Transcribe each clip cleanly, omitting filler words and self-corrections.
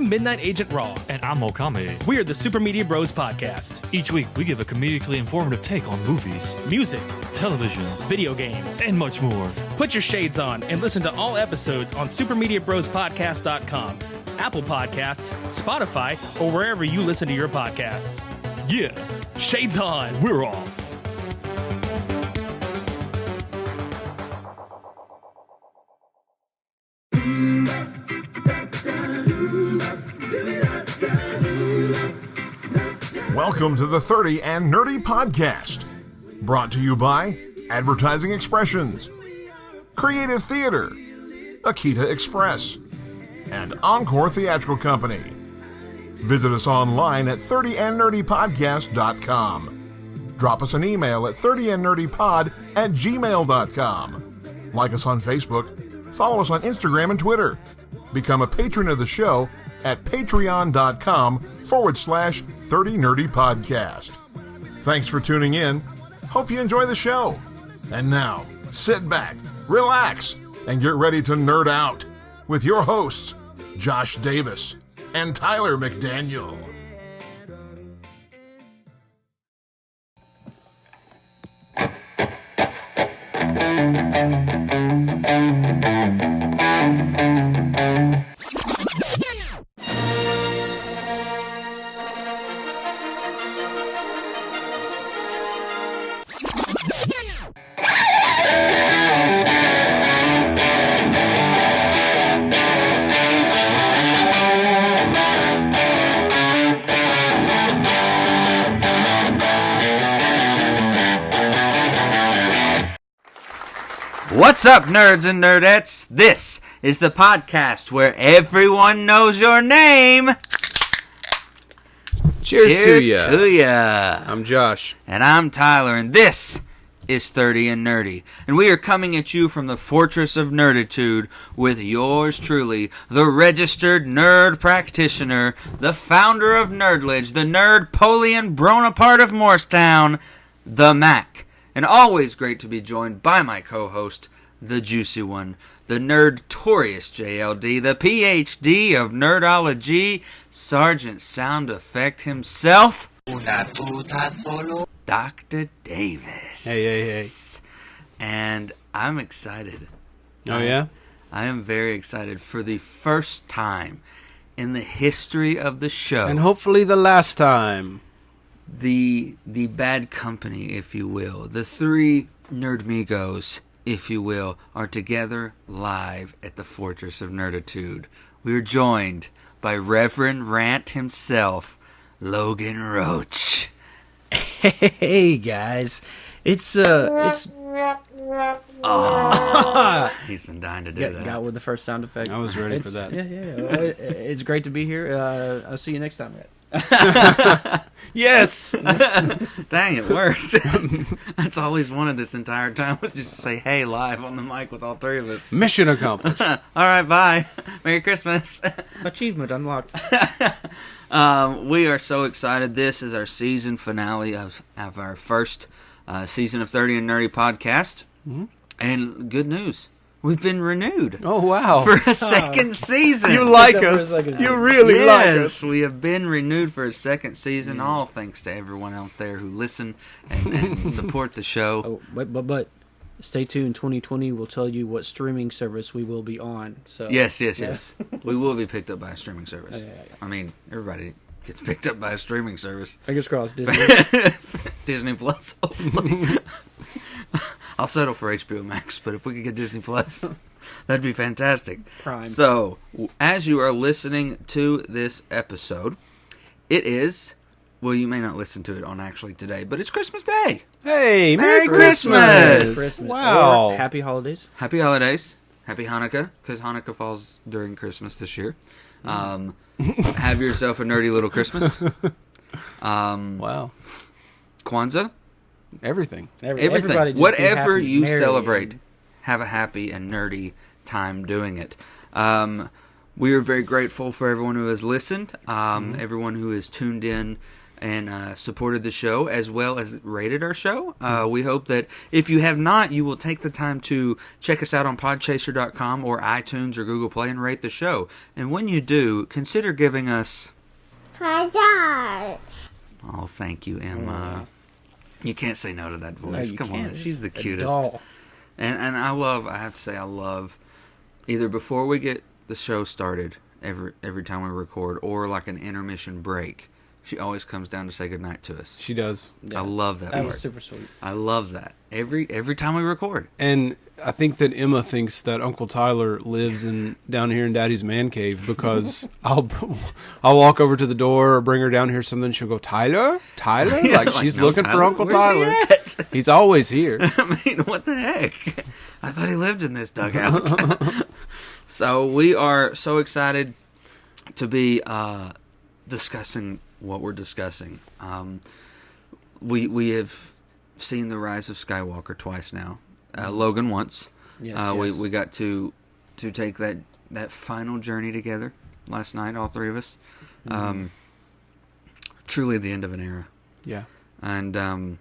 I'm Midnight Agent Raw. And I'm Okame. We are the Super Media Bros Podcast. Each week, we give a comedically informative take on movies, music, television, video games, and much more. Put your shades on and listen to all episodes on supermediabrospodcast.com, Apple Podcasts, Spotify, or wherever you listen to your podcasts. Yeah, Shades on. we're off. Welcome to the 30 and Nerdy Podcast, brought to you by Advertising Expressions, Creative Theater, Akita Express, and Encore Theatrical Company. Visit us online at 30andnerdypodcast.com. Drop us an email at 30andnerdypod@gmail.com. Like us on Facebook, follow us on Instagram and Twitter. Become a patron of the show at patreon.com/30nerdypodcast. Thanks for tuning in. Hope you enjoy the show. And now, sit back, relax, and get ready to nerd out with your hosts, Josh Davis and Tyler McDaniel. What's up, nerds and nerdettes? This is the podcast where everyone knows your name. Cheers to ya. I'm Josh. And I'm Tyler, and this is 30 and Nerdy. And we are coming at you from the Fortress of Nerditude with yours truly, the registered nerd practitioner, the founder of Nerdledge, the Nerdpolian Bonaparte of Morristown, the Mac. And always great to be joined by my co-host, the Juicy One, the Nerdtorious JLD, the PhD of Nerdology, Sergeant Sound Effect himself, Dr. Davis. Hey. And I'm excited. Oh, yeah? I am very excited for the first time in the history of the show. And hopefully the last time. The bad company, if you will, the three Nerdmigos, if you will, are together live at the Fortress of Nerditude. We are joined by Reverend Rant himself, Logan Roach. Hey guys, it's Oh, he's been dying to do that. Got with the first sound effect. I was ready for that. Yeah. It's great to be here. I'll see you next time. Yes! Dang, it worked. That's all he's wanted this entire time, was just to say hey live on the mic with all three of us. Mission accomplished. All right, bye. Merry Christmas. Achievement unlocked. We are so excited. This is our season finale of our first season of 30 and Nerdy podcast. Mm-hmm. And good news. We've been renewed. Oh, wow. For a second season. You like us. You really like us. Yes, we have been renewed for a second season, all thanks to everyone out there who listen and support the show. Oh, but stay tuned. 2020 will tell you what streaming service we will be on. So Yes. We will be picked up by a streaming service. Yeah. I mean, everybody gets picked up by a streaming service. Fingers crossed, Disney. Disney Plus, hopefully. I'll settle for HBO Max, but if we could get Disney Plus, that'd be fantastic. Prime. So, as you are listening to this episode, it is, well, you may not listen to it on actually today, but it's Christmas Day. Hey, Merry Christmas! Christmas. Wow. Or happy holidays. Happy holidays. Happy Hanukkah, because Hanukkah falls during Christmas this year. Have yourself a nerdy little Christmas. Wow. Kwanzaa. Everything. Everybody just Whatever be happy, you merry, celebrate, and have a happy and nerdy time doing it. We are very grateful for everyone who has listened, everyone who has tuned in and supported the show as well as rated our show. We hope that if you have not, you will take the time to check us out on podchaser.com or iTunes or Google Play and rate the show. And when you do, consider giving us... 5 stars. Oh, thank you, Emma. You can't say no to that voice. you Come on, can't. she's the A cutest. doll. And I have to say, I love either before we get the show started, every time we record, or like an intermission break, she always comes down to say goodnight to us. She does. Yeah. I love that That part. was super sweet. I love that. Every time we record. And I think that Emma thinks that Uncle Tyler lives down here in Daddy's man cave because I'll walk over to the door or bring her down here something. She'll go, Tyler, Yeah, like she's no, looking for Uncle where's he Tyler. at? He's always here. I mean, what the heck? I thought he lived in this dugout. So we are so excited to be discussing what we're discussing. We have seen the rise of Skywalker twice now. Logan once. Yes, We got to take that final journey together last night, all three of us. Truly the end of an era. Yeah. And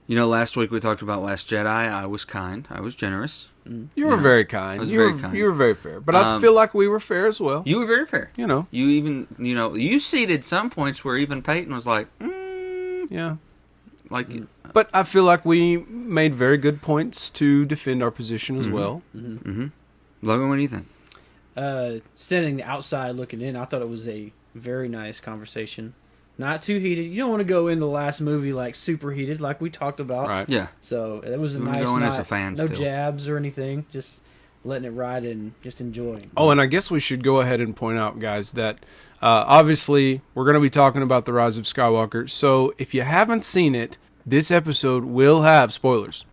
last week we talked about Last Jedi. I was kind. I was generous. You were very kind. I was you very were, kind. You were very fair. But I feel like we were fair as well. You were very fair. You know. You even, you seeded some points where even Peyton was like, Yeah. like, But I feel like we made very good points to defend our position as well. Logan, what do you think? Standing outside looking in, I thought it was a very nice conversation. Not too heated. You don't want to go in the last movie like super heated, like we talked about. Right. Yeah. So it was a You wanna nice go in as night. a fan No still. jabs or anything. Just letting it ride and just enjoying. Oh, and I guess we should go ahead and point out, guys, that obviously we're going to be talking about The Rise of Skywalker. So if you haven't seen it, this episode will have spoilers.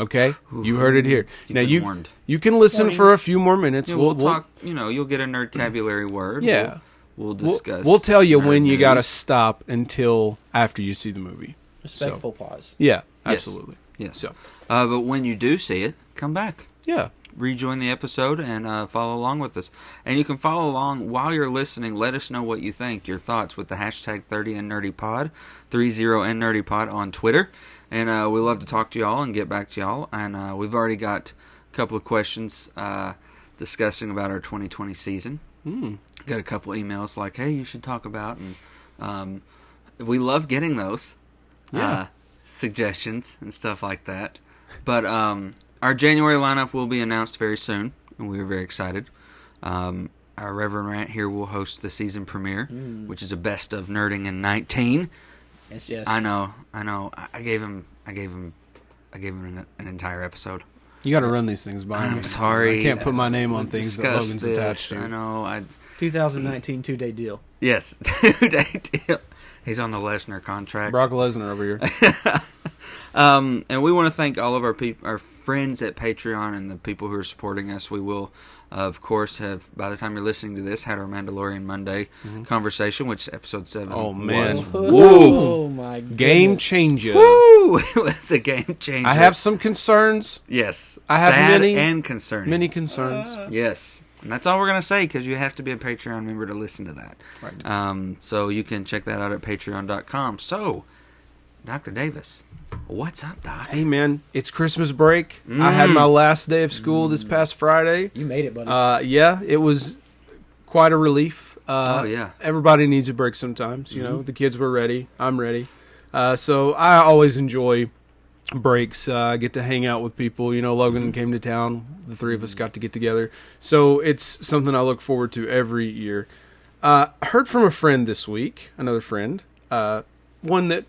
Okay? You heard it here. You've Now, been warned. you can listen for a few more minutes. Yeah, we'll talk, you'll get a NERDcabulary word. Yeah. We'll discuss. We'll tell you nerd when you news. got to stop until after you see the movie. Respectful pause. Yeah, Yes. absolutely. Yes. So, But when you do see it, come back. yeah. Rejoin the episode and follow along with us. And you can follow along while you're listening. Let us know what you think, your thoughts with the hashtag 30NNerdyPod, 30NNerdyPod on Twitter. And we love to talk to y'all and get back to y'all. And we've already got a couple of questions discussing about our 2020 season. Got a couple emails like, hey, you should talk about. And we love getting those suggestions and stuff like that. But our January lineup will be announced very soon, and we are very excited. Our Rev of Rant here will host the season premiere, which is a best of nerding in 19. Yes. I know. I gave him an entire episode. You got to run these things by me. I'm sorry. I can't put my name on things that Discuss Logan's this. attached to. I know. 2019 2-day deal. Yes, 2-day deal. He's on the Lesnar contract. Brock Lesnar over here. And we want to thank all of our friends at Patreon and the people who are supporting us. We will, of course, have, by the time you're listening to this, had our Mandalorian Monday conversation, which episode 7 Oh, man. was. Oh my goodness. Game changer. Woo! It was a game changer. I have some concerns. Yes. I have sad many- and concerning. Many concerns. Yes. And that's all we're going to say because you have to be a Patreon member to listen to that. Right. So you can check that out at patreon.com. So, Dr. Davis, what's up, Doc? Hey, man, it's Christmas break. I had my last day of school this past Friday. You made it, buddy. Yeah, it was quite a relief. Oh, yeah. Everybody needs a break sometimes. You know, the kids were ready. I'm ready. So I always enjoy breaks. I get to hang out with people. You know, Logan came to town. The three of us got to get together. So it's something I look forward to every year. I heard from a friend this week, another friend, one that,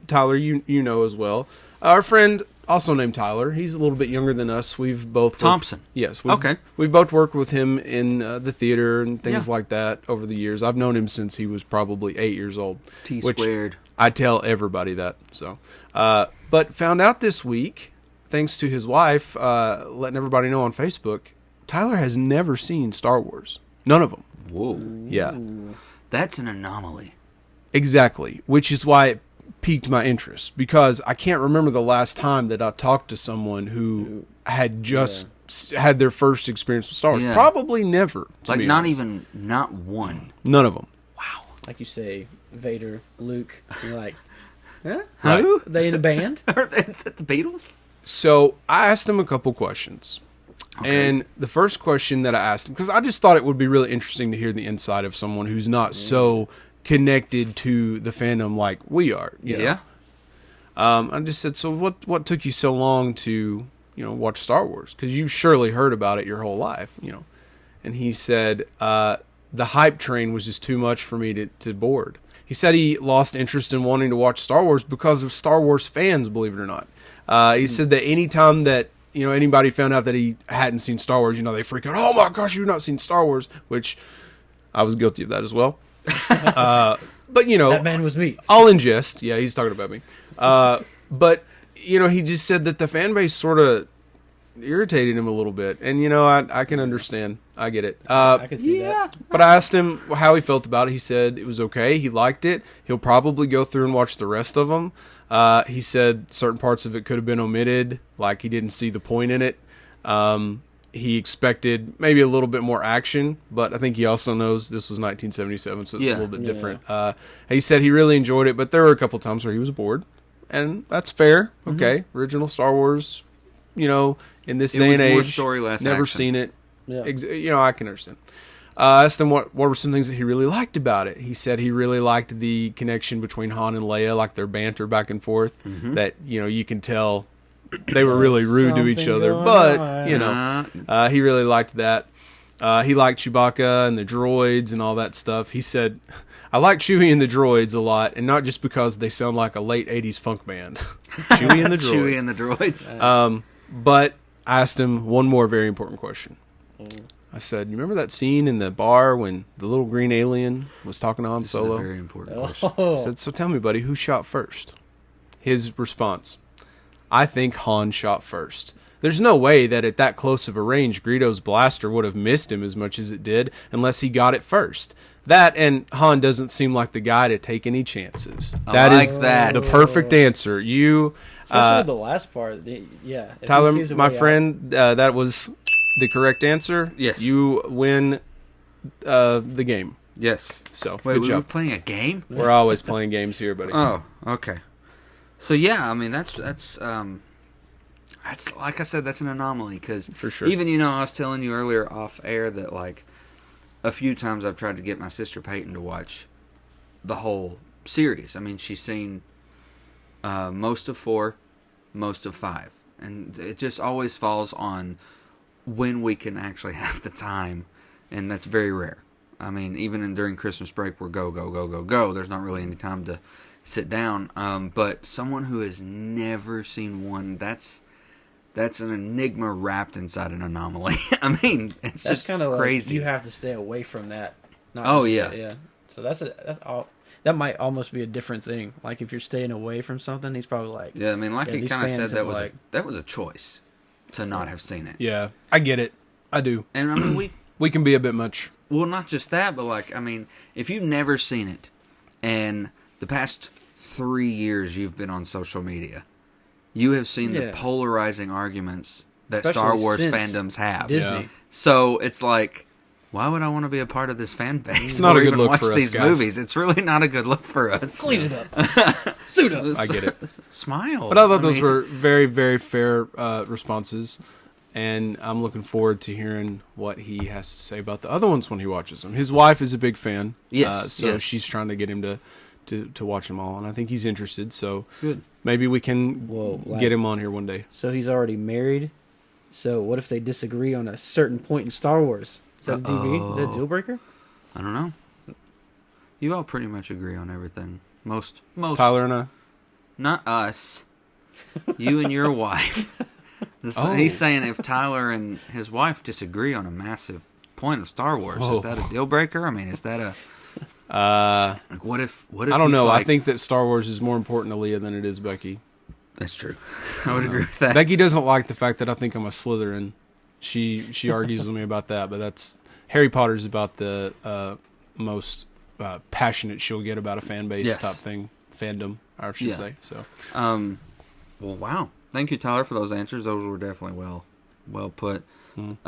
Tyler, you know as well. Our friend, also named Tyler, he's a little bit younger than us. We've both... Thompson. Yes. Okay. We've both worked with him in the theater and things Yeah. like that over the years. I've known him since he was probably 8 years old. T which squared. I tell everybody that. So, but found out this week, thanks to his wife, letting everybody know on Facebook, Tyler has never seen Star Wars. None of them. Whoa. Yeah. That's an anomaly. Exactly. Which is why it piqued my interest. Because I can't remember the last time that I talked to someone who had just had their first experience with Star Wars. Yeah. Probably never. to Like, be not honest. even, not one. None of them. Wow. like you say, Vader, Luke. And you're like, huh? Right. Who? Are they in a band? Is that the Beatles? So I asked him a couple questions. Okay. And the first question that I asked him, because I just thought it would be really interesting to hear the inside of someone who's not so connected to the fandom like we are. You know? Yeah. I just said, so what took you so long to, watch Star Wars? Because you've surely heard about it your whole life, And he said, the hype train was just too much for me to board. He said he lost interest in wanting to watch Star Wars because of Star Wars fans, believe it or not. He said that any time that anybody found out that he hadn't seen Star Wars, they freak out. Oh my gosh, you've not seen Star Wars, which I was guilty of that as well. But That man was me. all in jest. Yeah, he's talking about me. But he just said that the fan base sort of irritated him a little bit, and I can understand. I get it. I can see that. But I asked him how he felt about it. He said it was okay. He liked it. He'll probably go through and watch the rest of them. He said certain parts of it could have been omitted, like he didn't see the point in it. He expected maybe a little bit more action, but I think he also knows this was 1977, so it's a little bit different. He said he really enjoyed it, but there were a couple times where he was bored, and that's fair. Okay, original Star Wars, in this day and was more age, story, less never action. seen it. Yeah. I can understand. I asked him what were some things that he really liked about it. He said he really liked the connection between Han and Leia, like their banter back and forth. That you can tell they were really rude to each Something other, going but on. he really liked that. He liked Chewbacca and the droids and all that stuff. He said, "I like Chewie and the droids a lot, and not just because they sound like a late '80s funk band." Chewie and the droids. Chewie and the droids. But I asked him one more very important question. I said, "You remember that scene in the bar when the little green alien was talking to Han This is Solo?" a very important question. I said, "So tell me, buddy, who shot first?" His response, "I think Han shot first. There's no way that at that close of a range, Greedo's blaster would have missed him as much as it did unless he got it first. That and Han doesn't seem like the guy to take any chances." I like that. the perfect answer. Especially the last part. Yeah. If he Tyler, sees a my way out. friend, that was the correct answer. Yes. You win the game. Yes. So, Wait, good we were job. playing a game? We're always playing games here, buddy. Oh, okay. So yeah, I mean that's like I said, that's an anomaly because For sure. Even I was telling you earlier off air that like a few times I've tried to get my sister Peyton to watch the whole series. I mean, she's seen most of 4, most of 5, and it just always falls on when we can actually have the time, and that's very rare. I mean, even during Christmas break, we're go, go, go, go, go. There's not really any time to sit down. But someone who has never seen one, that's an enigma wrapped inside an anomaly. I mean, it's That's just kind of crazy. Like you have to stay away from that. Not Oh, just- yeah. yeah. So that's all. That might almost be a different thing. Like if you're staying away from something, he's probably like, Yeah, I mean, like Yeah, he these kind of fans said, have, like- that was a choice to not have seen it. Yeah, I get it. I do. And I mean, We can be a bit much. well, not just that, but like, I mean, if you've never seen it, and the past 3 years you've been on social media, you have seen the Yeah. polarizing arguments that Especially Star Wars since fandoms have. Disney. Yeah. So it's like, why would I want to be a part of this fan base? It's not or a good even look watch for us, these guys. movies? It's really not a good look for us. clean it up, suit up. I get it. Smile. But I thought those mean, were very, very fair responses. And I'm looking forward to hearing what he has to say about the other ones when he watches them. His wife is a big fan. Yes, So yes. she's trying to get him to watch them all. And I think he's interested. So Good. maybe we can Whoa, like- get him on here one day. So he's already married. So what if they disagree on a certain point in Star Wars? Is that a DV? Is that a deal breaker? I don't know. You all pretty much agree on everything. Most. Tyler and I. Not us. You and your wife. Oh. He's saying if Tyler and his wife disagree on a massive point of Star Wars, Whoa. is that a deal breaker? I mean, is that a like what if I don't he's know. Like, I think that Star Wars is more important to Leah than it is Becky. that's true. I would agree with that. Becky doesn't like the fact that I think I'm a Slytherin. She argues with me about that, but that's Harry Potter's about the most passionate she'll get about a fan base Yes. type thing, fandom, I should Yeah. say. So Well, wow. Thank you, Tyler, for those answers. Those were definitely well put. We've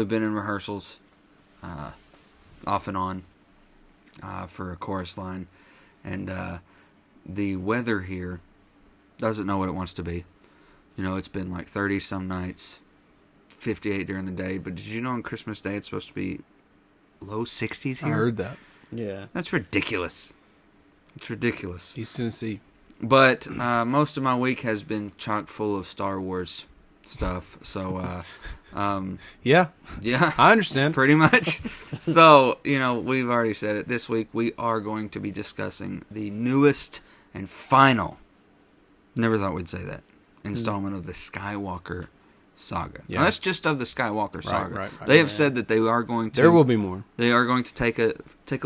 been in rehearsals off and on. for a chorus line. And the weather here doesn't know what it wants to be. You know, it's been like 30 some nights, 58 during the day. But did you know on Christmas Day it's supposed to be low 60s here? I heard that. Yeah. That's ridiculous. It's ridiculous. East Tennessee. But most of my week has been chock full of Star Wars stuff. So, Yeah, yeah. I understand. Pretty much. So, you know, we've already said it. This week we are going to be discussing the newest and final, never thought we'd say that, installment of the Skywalker Saga. Yeah. Now, that's just of the Skywalker Saga. right. They have said that they are going to... There will be more. They are going to take a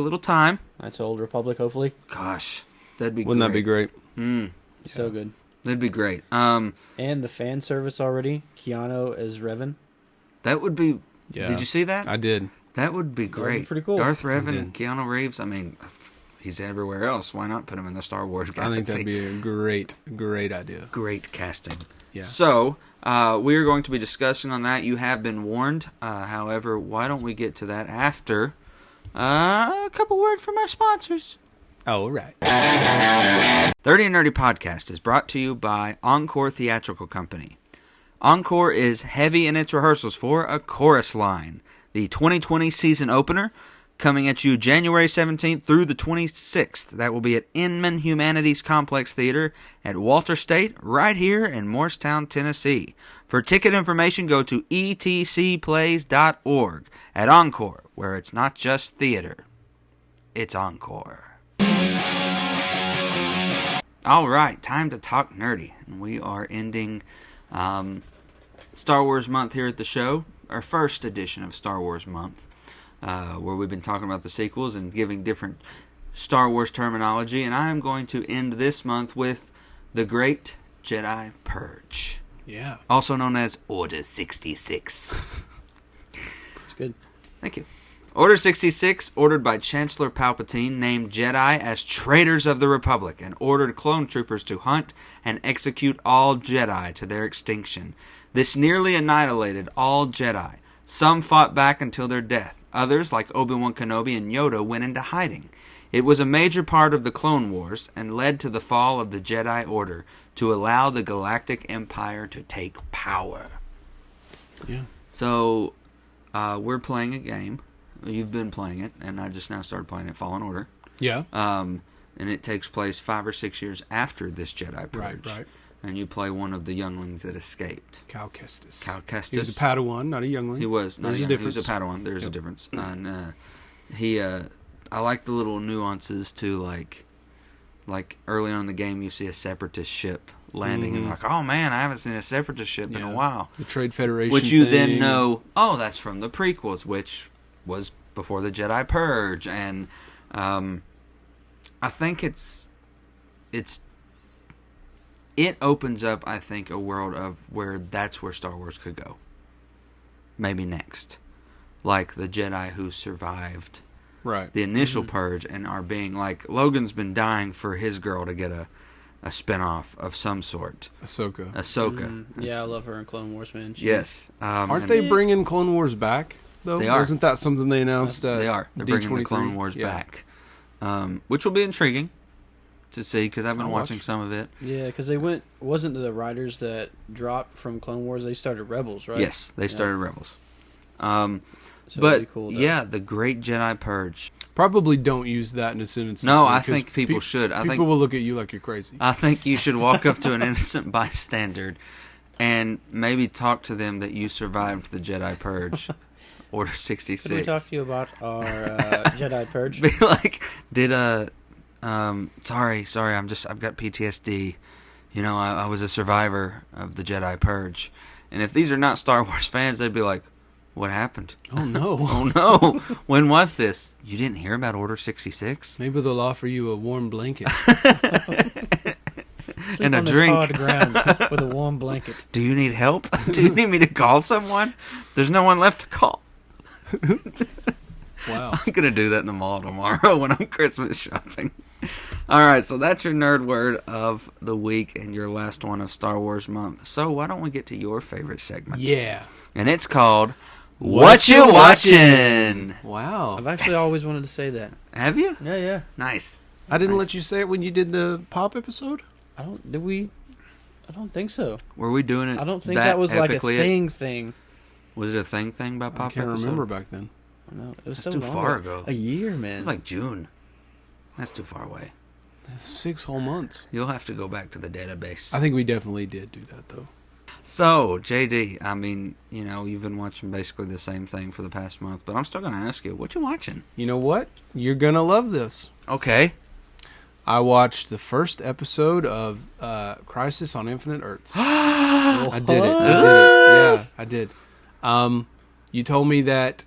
little time. That's Old Republic, hopefully. Gosh, that'd be Wouldn't that be great? So good. That'd be great. And the fan service already. Keanu as Revan. That would be... Yeah. Did you see that? I did. That would be great. pretty cool. Darth I Revan, did. Keanu Reeves. I mean, he's everywhere else. Why not put him in the Star Wars galaxy? I think that'd be a great idea. Great casting. Yeah. So, we are going to be discussing on that. You have been warned. However, why don't we get to that after a couple words from our sponsors. Oh, right. 30 and Nerdy Podcast is brought to you by Encore Theatrical Company. Encore is heavy in its rehearsals for A Chorus Line, the 2020 season opener, coming at you January 17th through the 26th. That will be at Inman Humanities Complex Theater at Walter State, right here in Morristown, Tennessee. For ticket information, go to etcplays.org. At Encore, where it's not just theater, it's Encore. All right, time to talk nerdy. And we are ending Star Wars month here at the show, our first edition of Star Wars month, where we've been talking about the sequels and giving different Star Wars terminology. And I am going to end this month with The Great Jedi Purge, Yeah. also known as Order 66. It's good. Thank you. Order 66, ordered by Chancellor Palpatine, named Jedi as traitors of the Republic and ordered clone troopers to hunt and execute all Jedi to their extinction. This nearly annihilated all Jedi. Some fought back until their death. Others, like Obi-Wan Kenobi and Yoda, went into hiding. It was a major part of the Clone Wars and led to the fall of the Jedi Order to allow the Galactic Empire to take power. Yeah. So, we're playing a game. You've been playing it, and I just now started playing it, Fallen Order. Yeah. And it takes place 5 or 6 years after this Jedi Purge. Right. And you play one of the younglings that escaped. Cal Kestis. Cal Kestis. He was a Padawan, not a youngling. He was. Not There's a a young, he difference. was a Padawan. There's a difference. And I like the little nuances to, like early on in the game, you see a Separatist ship landing, and like, oh man, I haven't seen a Separatist ship in a while. The Trade Federation Which you then thing. know, oh, that's from the prequels, which was before the Jedi Purge. And I think it opens up, I think, a world of where that's where Star Wars could go. Maybe next. Like the Jedi who survived Right. the initial purge and are being, like, Logan's been dying for his girl to get a spinoff of some sort. Ahsoka. Yeah, I love her in Clone Wars, man. Yes. Aren't they bringing Clone Wars back, though? They are. Wasn't that something they announced at They are. They're bringing the D23? Clone Wars Yeah. back. Which will be intriguing to see, because I've been I'll watching watch. some of it. Yeah, because wasn't the writers that dropped from Clone Wars, they started Rebels, right? Yes, they started Rebels. So But, it'd be cool, though. yeah, the Great Jedi Purge. Probably don't use that in a sentence. No, this way, I 'cause think people should. I people think will look at you like you're crazy. I think you should walk up to an innocent bystander and maybe talk to them that you survived the Jedi Purge. Order 66. Could we talk to you about our Jedi Purge? Be like, sorry, I've got PTSD. You know, I was a survivor of the Jedi Purge. And if these are not Star Wars fans, they'd be like, what happened? Oh, no. Oh no, when was this? You didn't hear about Order 66? Maybe they'll offer you a warm blanket. Sleep and a on this drink. hard ground with a warm blanket. Do you need help? Do you need me to call someone? There's no one left to call. Wow. I'm going to do that in the mall tomorrow when I'm Christmas shopping. All right, so that's your nerd word of the week and your last one of Star Wars month. So why don't we get to your favorite segment? Yeah. And it's called What you watching? Wow. I've actually always wanted to say that. Have you? Yeah. Nice. I didn't Nice. let you say it when you did the pop episode? I don't think so. Were we doing it? I don't think that was like a epically? thing. Was it a thing about pop I can't episode? remember back then. No, it was That's so too long far ago. A year, man. It's like June. That's too far away. 6 whole months. You'll have to go back to the database. I think we definitely did do that, though. So, JD, I mean, you know, you've been watching basically the same thing for the past month, but I'm still going to ask you, what you watching? You know what? You're going to love this. Okay. I watched the first episode of Crisis on Infinite Earths. I did it. Yeah, I did. You told me that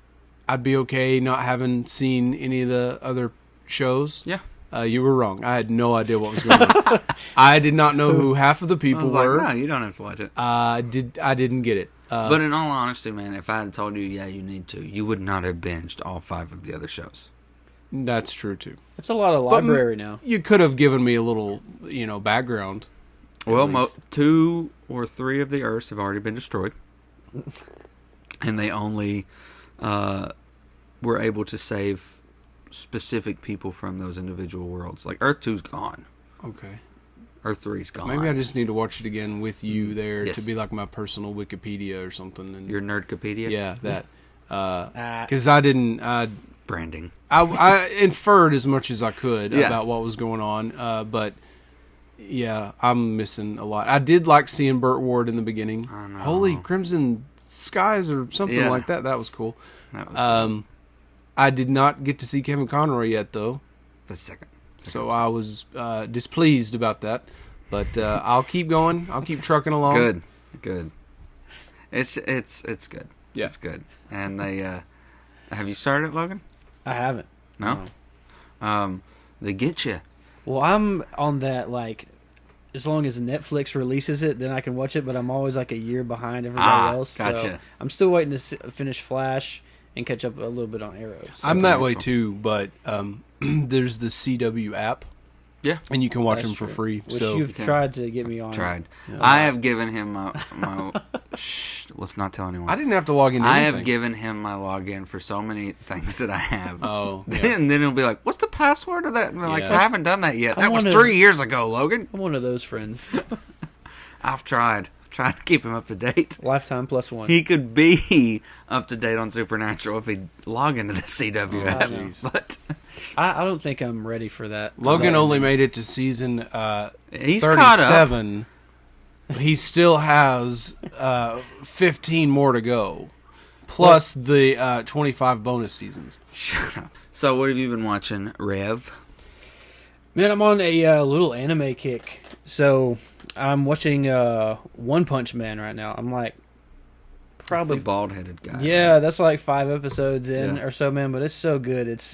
I'd be okay not having seen any of the other shows. Yeah. You were wrong. I had no idea what was going on. I did not know who half of the I people was like, were. no, you don't have to watch it. I didn't get it. But in all honesty, man, if I had told you, yeah, you need to, you would not have binged all 5 of the other shows. That's true, too. It's a lot of library now. You could have given me a little, background. Well, 2 or 3 of the Earths have already been destroyed. And they only were able to save specific people from those individual worlds. Like, Earth 2's gone. Okay. Earth 3's gone. Maybe I just need to watch it again with you there Yes. to be like my personal Wikipedia or something. And Your NERDcabuary? yeah, that. Because I didn't. Branding. I inferred as much as I could Yeah. about what was going on, but yeah, I'm missing a lot. I did like seeing Burt Ward in the beginning. I know. Holy Crimson Skies or something Yeah. like that. That was cool. That was I did not get to see Kevin Conroy yet, though, the second. so I was displeased about that. But I'll keep going. I'll keep trucking along. Good. It's good. Yeah. It's good. And they have you started it, Logan? I haven't. No. They get you. Well, I'm on that, like, as long as Netflix releases it, then I can watch it, but I'm always like a year behind everybody else. Gotcha. So I'm still waiting to finish Flash and catch up a little bit on Arrow. So I'm that way too, but there's the CW app. Yeah. And you can watch that's them for true. free. Which so you've tried to get me on. Tried. Yeah. I have given him my shh, let's not tell anyone. I didn't have to log into I anything. have given him my login for so many things that I have. Oh, yeah. And then he'll be like, what's the password of that? And I'm like, Yeah. I haven't done that yet. I That was wanna- 3 years ago, Logan. I'm one of those friends. I've tried. Trying to keep him up to date. Lifetime +1. He could be up to date on Supernatural if he'd log into the CW app. jeez. But I don't think I'm ready for that. Logan only made it to season he's caught up. 37. He still has 15 more to go, plus the 25 bonus seasons. Shut up. So what have you been watching, Rev? Man, I'm on a little anime kick. So I'm watching One Punch Man right now. I'm like Probably probably the bald-headed guy. yeah, that's like 5 episodes in Yeah. or so, man. But it's so good. It's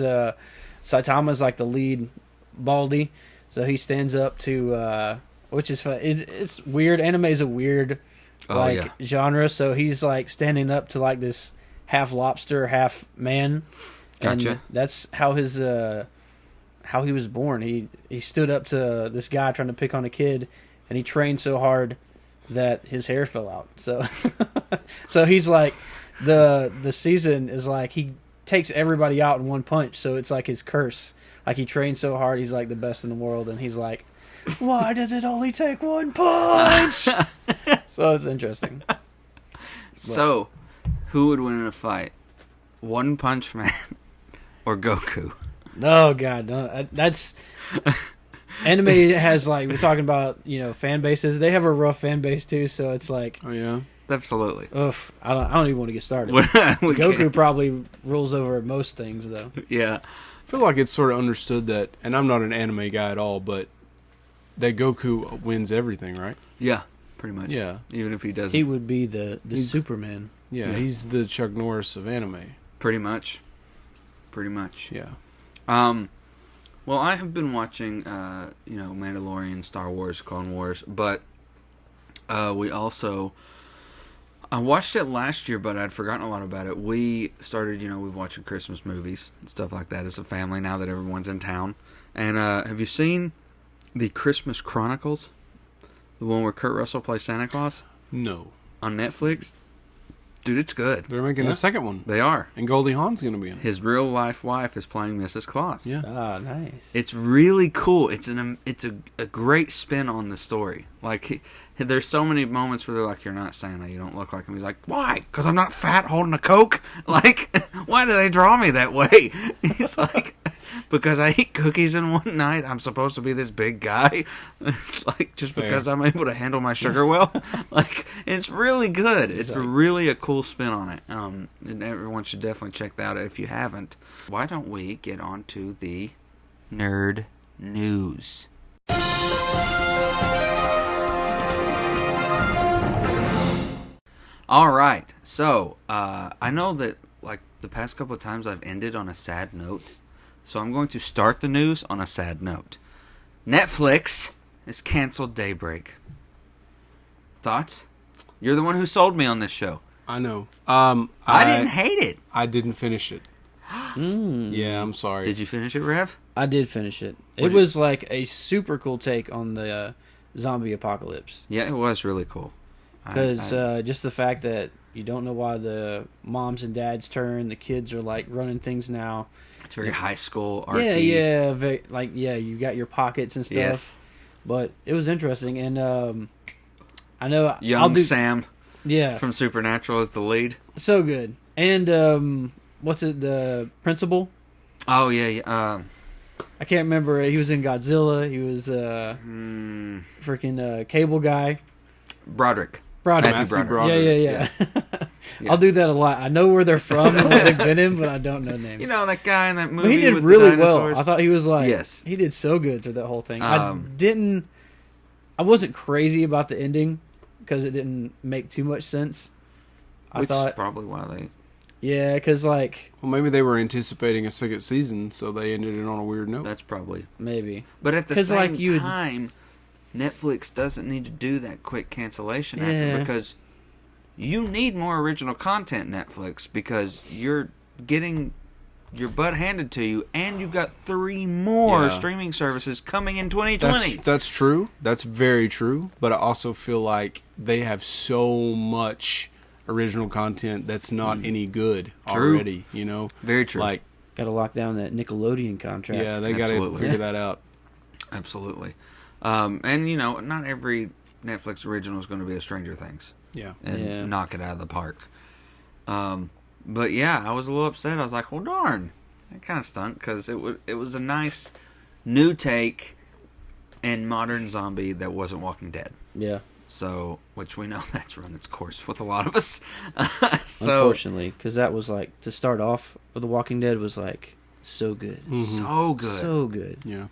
Saitama's like the lead baldy, so he stands up to which is fun. It's weird. Anime is a weird genre, so he's like standing up to like this half lobster, half man. Gotcha. And that's how his how he was born. He stood up to this guy trying to pick on a kid, and he trained so hard that his hair fell out. So so he's like the season is like he takes everybody out in one punch, so it's like his curse. Like he trained so hard, he's like the best in the world, and he's like, why does it only take one punch? So it's interesting. So, who would win in a fight? One Punch Man or Goku? Oh god, no, that's anime has like we're talking about, fan bases. They have a rough fan base too, so it's like, Oh yeah. Absolutely. oof, I don't even want to get started. We Goku can't- probably rules over most things though. Yeah. I feel like it's sort of understood that, and I'm not an anime guy at all, but that Goku wins everything, right? Yeah. Pretty much. Yeah. Even if he doesn't. He would be the He's- Superman. Yeah, Yeah. he's the Chuck Norris of anime. Pretty much. Pretty much. Yeah. Well, I have been watching, Mandalorian, Star Wars, Clone Wars, but we also... I watched it last year, but I'd forgotten a lot about it. We started, we've watching Christmas movies and stuff like that as a family now that everyone's in town. And have you seen the Christmas Chronicles? The one where Kurt Russell plays Santa Claus No. on Netflix? Dude, it's good. They're making a second one. They are. And Goldie Hawn's going to be in it. His real life wife is playing Mrs. Claus. Yeah. Ah, nice. It's really cool. It's a great spin on the story. Like, there's so many moments where they're like, "You're not Santa. You don't look like him." He's like, "Why? Because I'm not fat holding a Coke? Like, why do they draw me that way?" He's like, "Because I eat cookies in one night, I'm supposed to be this big guy." It's like, just Fair. because I'm able to handle my sugar well. Like, it's really good. It's really a cool spin on it. And everyone should definitely check that out if you haven't. Why don't we get on to the nerd news? All right. So, I know that, like, the past couple of times I've ended on a sad note. So I'm going to start the news on a sad note. Netflix has canceled Daybreak. Thoughts? You're the one who sold me on this show. I know. I didn't hate it. I didn't finish it. Yeah, I'm sorry. Did you finish it, Rev? I did finish it. It was like a super cool take on the zombie apocalypse. Yeah, it was really cool. Because just the fact that you don't know why the moms and dads turn, the kids are like running things now. It's very high school arcade. Yeah, you got your pockets and stuff. Yes. But it was interesting, and I know Young Sam Yeah, from Supernatural is the lead. so good. And what's it? The principal? Oh yeah. I can't remember. He was in Godzilla. He was freaking cable guy. Broderick. Matthew Broderick. Yeah. Yeah. I'll do that a lot. I know where they're from and what they've been in, but I don't know names. You know that guy in that movie. But he did with really the well. dinosaurs? I thought he was like, Yes. he did so good through that whole thing. I Um, wasn't crazy about the ending because it didn't make too much sense. I Which thought, is probably why they. yeah, because like Well, maybe they were anticipating a second season, so they ended it on a weird note. That's probably. maybe. But at the 'Cause, same like, you would- time, Netflix doesn't need to do that quick cancellation after Yeah. because you need more original content, Netflix, because you're getting your butt handed to you, and you've got 3 more Yeah. streaming services coming in 2020. That's true. That's very true. But I also feel like they have so much original content that's not any good True. already. You know, Very true. like Got to lock down that Nickelodeon contract. yeah, they got to Absolutely. figure that out. Absolutely. And, you know, not every Netflix original is going to be a Stranger Things Yeah, and Yeah. knock it out of the park. But, yeah, I was a little upset. I was like, well, darn. That kind of stunk because it was a nice new take and modern zombie that wasn't Walking Dead. Yeah. So, which we know that's run its course with a lot of us. So, Unfortunately, because that was like, to start off with The Walking Dead was like so good. so good. So good. yeah.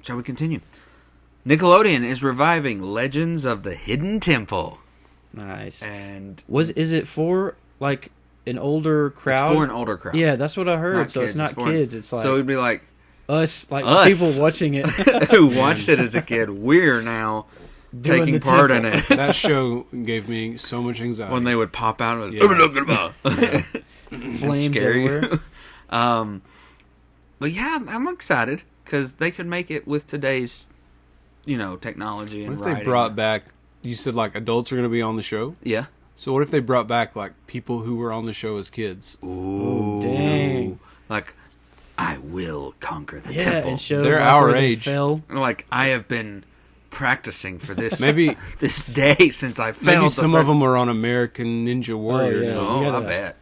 Shall we continue? Nickelodeon is reviving Legends of the Hidden Temple. Nice. And Is it for like an older crowd? it's for an older crowd. Yeah, that's what I heard. Not So kids, it's not for an- kids. It's like so it'd be like us, like us. people watching it. who watched it as a kid. We're now Doing taking the part in temple. it. That show gave me so much anxiety. When they would pop out and Yeah. Flames scare everywhere. you. But yeah, I'm excited because they could make it with today's, you know, technology What and if writing. they brought back? You said like adults are going to be on the show. Yeah. So what if they brought back like people who were on the show as kids? Ooh. Dang. Like, I will conquer the Yeah, temple. and show They're like our where they age. Fell. Like, I have been practicing for this Maybe this day since I failed. maybe the some first- of them were on American Ninja Warrior. yeah. now. Oh, You I gotta- bet.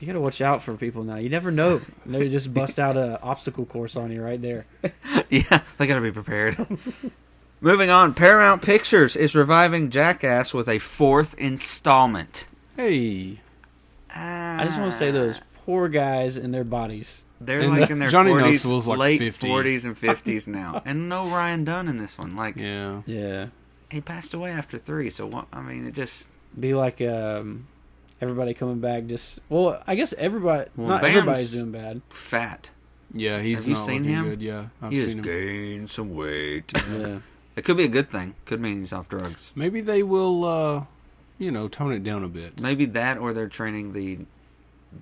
You gotta watch out for people now. You never know. They just bust out a obstacle course on you right there. Yeah, they gotta be prepared. Moving on, Paramount Pictures is reviving Jackass with a 4th installment. Hey, I just want to say those poor guys and their bodies. They're And like in their Johnny 40s, Knoxville's like late 50. 40s and 50s now. And no Ryan Dunn in this one. Like, yeah. Yeah. he passed away after 3, so what? I mean, it just... Be like everybody coming back. Just I guess everybody. Well, not Bam's everybody's doing bad. fat. Yeah, he's Have you not seen looking him? good. Yeah, I've He has seen him. gained some weight. Yeah. It could be a good thing. Could mean he's off drugs. Maybe they will, tone it down a bit. Maybe that, or they're training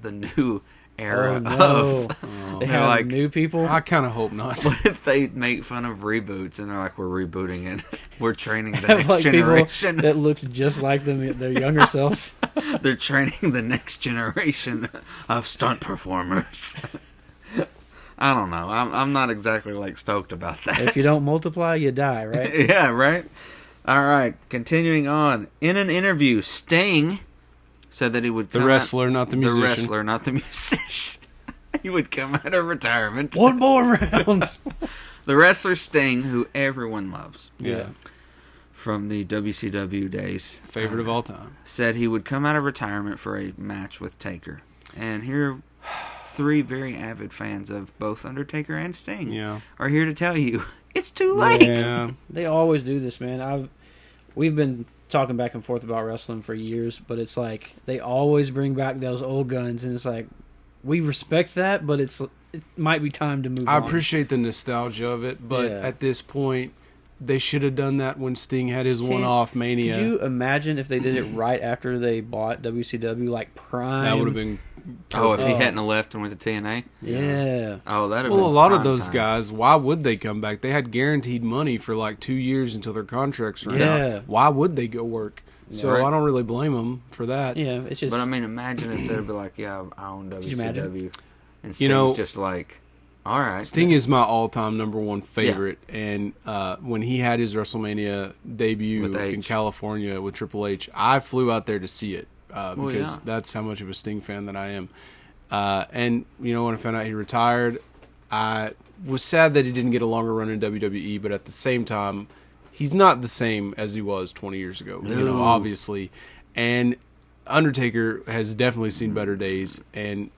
the new era Oh, no. of... They They're have like, new people. I kind of hope not. what if they make fun of reboots and they're like, we're rebooting it. We're training the Have next like generation. people that looks just like them, their younger selves. They're training the next generation of stunt performers. I don't know. I'm not exactly like stoked about that. If you don't multiply, you die, right? Yeah, right? All right, continuing on. In an interview, Sting said that he would come The wrestler, not the musician. The wrestler, not the musician. He would come out of retirement. One more round. The wrestler Sting, who everyone loves Yeah. from the WCW days, Favorite of all time. said he would come out of retirement for a match with Taker. And here, three very avid fans of both Undertaker and Sting Yeah. are here to tell you, it's too late. Yeah. They always do this, man. We've been talking back and forth about wrestling for years, but it's like they always bring back those old guns, and it's like we respect that, but it might be time to move on. I appreciate the nostalgia of it, but Yeah. at this point, they should have done that when Sting had his one-off Mania. Could you imagine if they did it right after they bought WCW, like prime? That would have been... Oh, if he hadn't left and went to TNA? Yeah. Oh, that'd have been Well, a lot of prime those time. guys, why would they come back? They had guaranteed money for like 2 years until their contracts ran Yeah. out. Why would they go work? So Right. I don't really blame them for that. Yeah, it's just... But I mean, imagine if they'd be like, yeah, I own you imagine? WCW. And Sting's know, just like, all right. Sting is my all-time number one favorite, and when he had his WrestleMania debut With in H. California with Triple H, I flew out there to see it because yeah. that's how much of a Sting fan that I am. And when I found out he retired, I was sad that he didn't get a longer run in WWE, but at the same time, he's not the same as he was 20 years ago, No. obviously. And Undertaker has definitely seen better days, and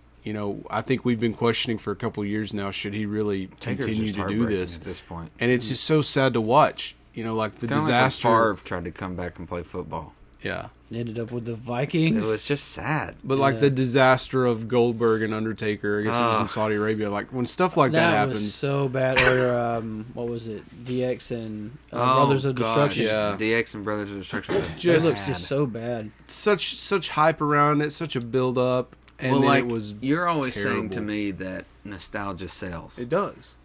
I think we've been questioning for a couple of years now, should he really Taker's continue just to do heartbreaking this? at this point. And it's just so sad to watch. Like the Kind of disaster. like when Favre tried to come back and play football. Yeah. ended up with the It Vikings. was just sad. But like Yeah. the disaster of Goldberg and Undertaker, I guess it was in Saudi Arabia. Like when stuff like that, that was happens, so bad. Or what was it? DX and Brothers of Destruction. Yeah. DX and Brothers of Destruction. Was It Just- looks bad. just so bad. such hype around it, such a build up, and well, then like it was. you're always saying to terrible. me that nostalgia sells. It does.